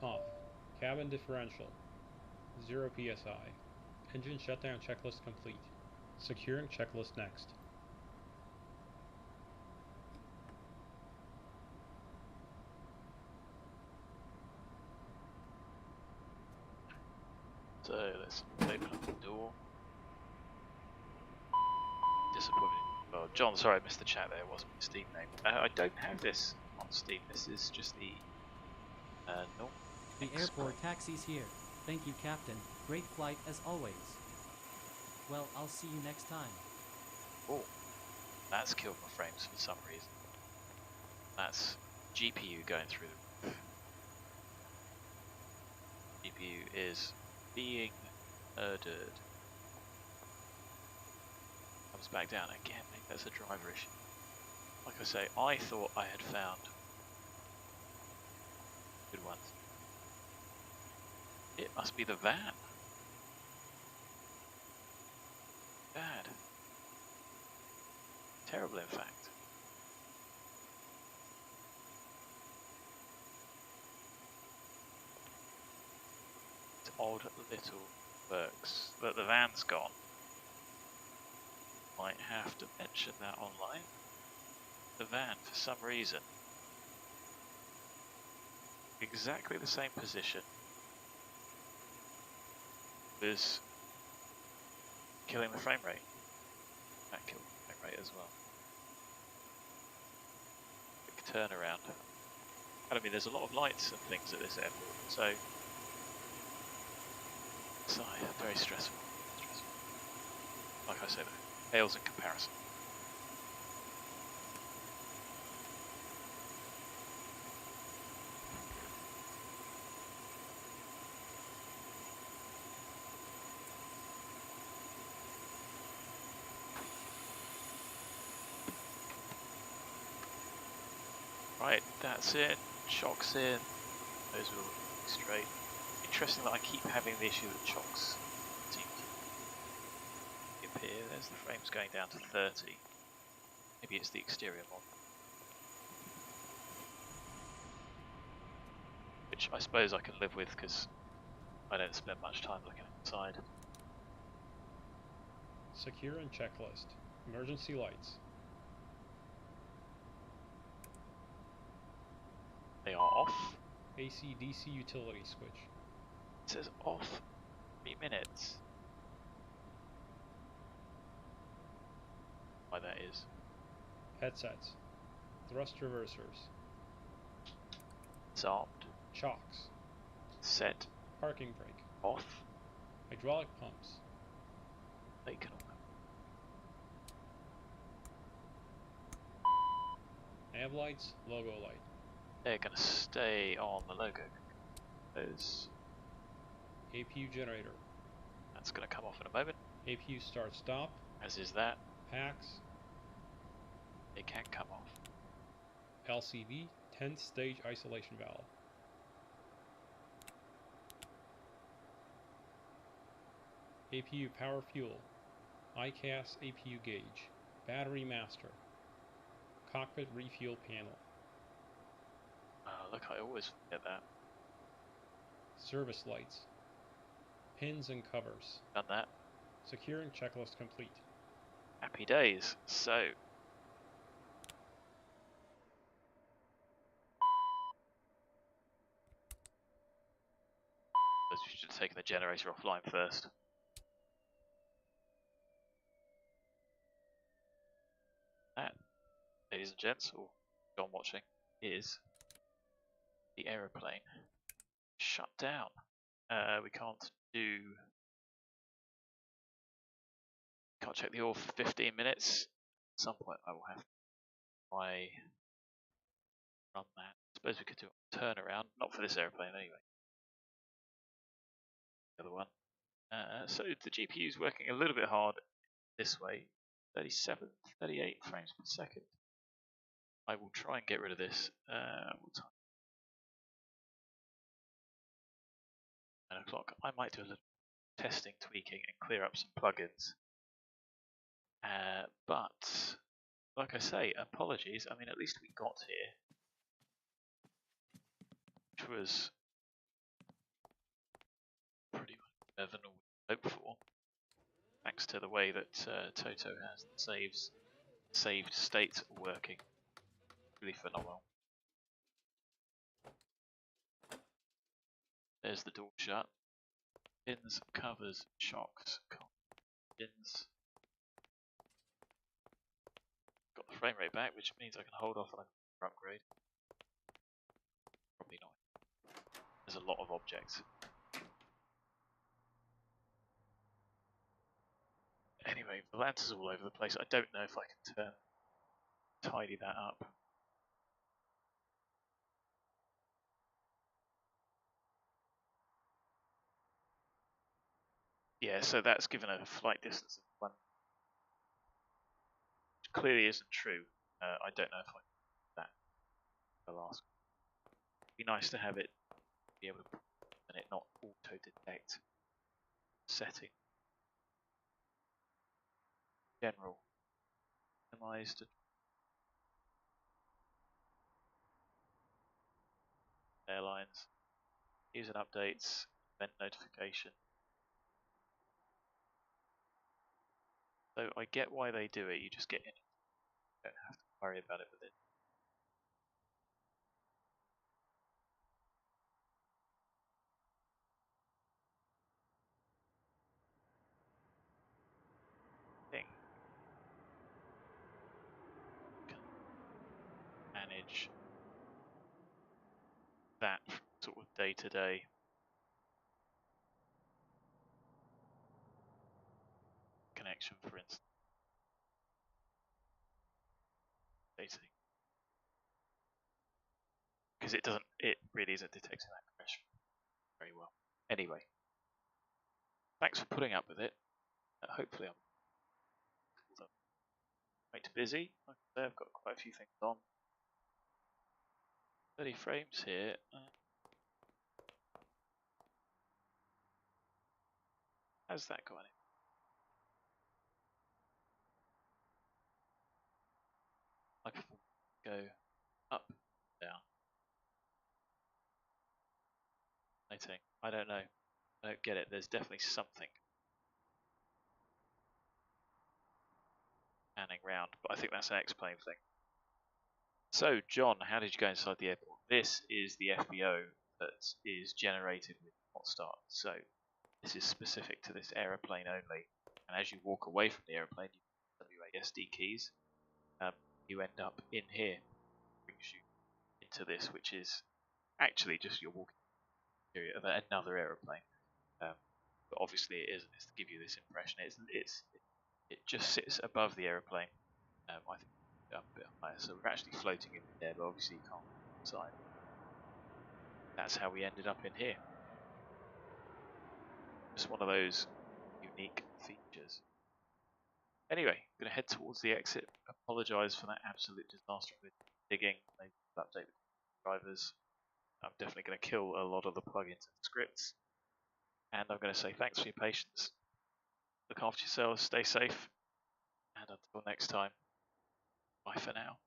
Off. Cabin differential. 0 PSI. Engine shutdown checklist complete. Securing checklist next. So let's open up the door. Disappointed. Well, John, sorry I missed the chat there. It wasn't my Steam name. I don't have this on Steam. This is just the normal. The airport taxi's here. Thank you, Captain. Great flight as always. Well, I'll see you next time. Oh, that's killed my frames for some reason. That's GPU going through the roof. GPU is being murdered. Comes back down again. Maybe that's a driver issue. Like I say, I thought I had found good ones. It must be the van. Bad. Terrible, in fact. It's odd little works. But the van's gone. Might have to mention that online. The van, for some reason, exactly the same position, was killing the frame rate. That killed the frame rate as well. Quick turnaround. I mean, there's a lot of lights and things at this airport, so it's very stressful. Like I said, pales in comparison. Right, that's it. Chocks in. Those will look straight. Interesting that I keep having the issue with chocks. Seem to appear. There's the frames going down to 30. Maybe it's the exterior model. Which I suppose I can live with because I don't spend much time looking outside. Secure and checklist. Emergency lights. They are off. AC/DC utility switch. It says off 3 minutes. Why that is. Headsets. Thrust reversers. It's armed. Chocks. Set. Parking brake. Off. Hydraulic pumps. Bacon on them. Nav lights, logo light. They're going to stay on the logo. Those. APU generator. That's going to come off in a moment. APU start stop. As is that. Packs. It can come off. LCV 10th stage isolation valve. APU power fuel. ICAS APU gauge. Battery master. Cockpit refuel panel. Oh, look, I always forget that. Service lights. Pins and covers. Done that. Securing checklist complete. Happy days. So. We should have taken the generator offline first. That, ladies and gents, or John watching, is the aeroplane shut down. We can't check the oil for 15 minutes. At some point I will have to try run that. I suppose we could do a turnaround, not for this aeroplane anyway. The other one. So the GPU is working a little bit hard this way. 37, 38 frames per second. I will try and get rid of this. What time? 9 o'clock. I might do a little testing, tweaking, and clear up some plugins. But, like I say, apologies. I mean, at least we got here, which was pretty much better than we hoped for, thanks to the way that Toto has saved state working. Really phenomenal. There's the door shut. Pins, covers, shocks, pins. Got the frame rate back, which means I can hold off on an upgrade. Probably not. There's a lot of objects. Anyway, the lanterns are all over the place. I don't know if I can tidy that up. Yeah, so that's given a flight distance of 1. Which clearly isn't true. I don't know if I can do that. I'll ask. It'd be nice to have it be able to and it not auto detect setting. General. Minimized. Airlines. User updates. Event notification. So I get why they do it. You just get in. You don't have to worry about it with it. Thing. Manage that sort of day to day. Connection, for instance. Because it really isn't detecting that crash very well. Anyway, thanks for putting up with it. Hopefully I'm quite busy. Like I say, I've got quite a few things on. 30 frames here. How's that going? I can go up, down. I don't know. I don't get it. There's definitely something panning round, but I think that's an X-plane thing. So, John, how did you go inside the airport? This is the FBO that is generated with hot start. So, this is specific to this aeroplane only. And as you walk away from the aeroplane, you use WASD keys. You end up in here, brings you into this, which is actually just your walking area of another aeroplane. But obviously, it isn't. It's to give you this impression. It just sits above the aeroplane. I think up a bit higher. So we're actually floating in the air, but obviously you can't inside. That's how we ended up in here. Just one of those unique features. Anyway, I'm going to head towards the exit. Apologise for that absolute disaster with digging. Maybe update the drivers. I'm definitely going to kill a lot of the plugins and scripts. And I'm going to say thanks for your patience. Look after yourselves, stay safe, and until next time, bye for now.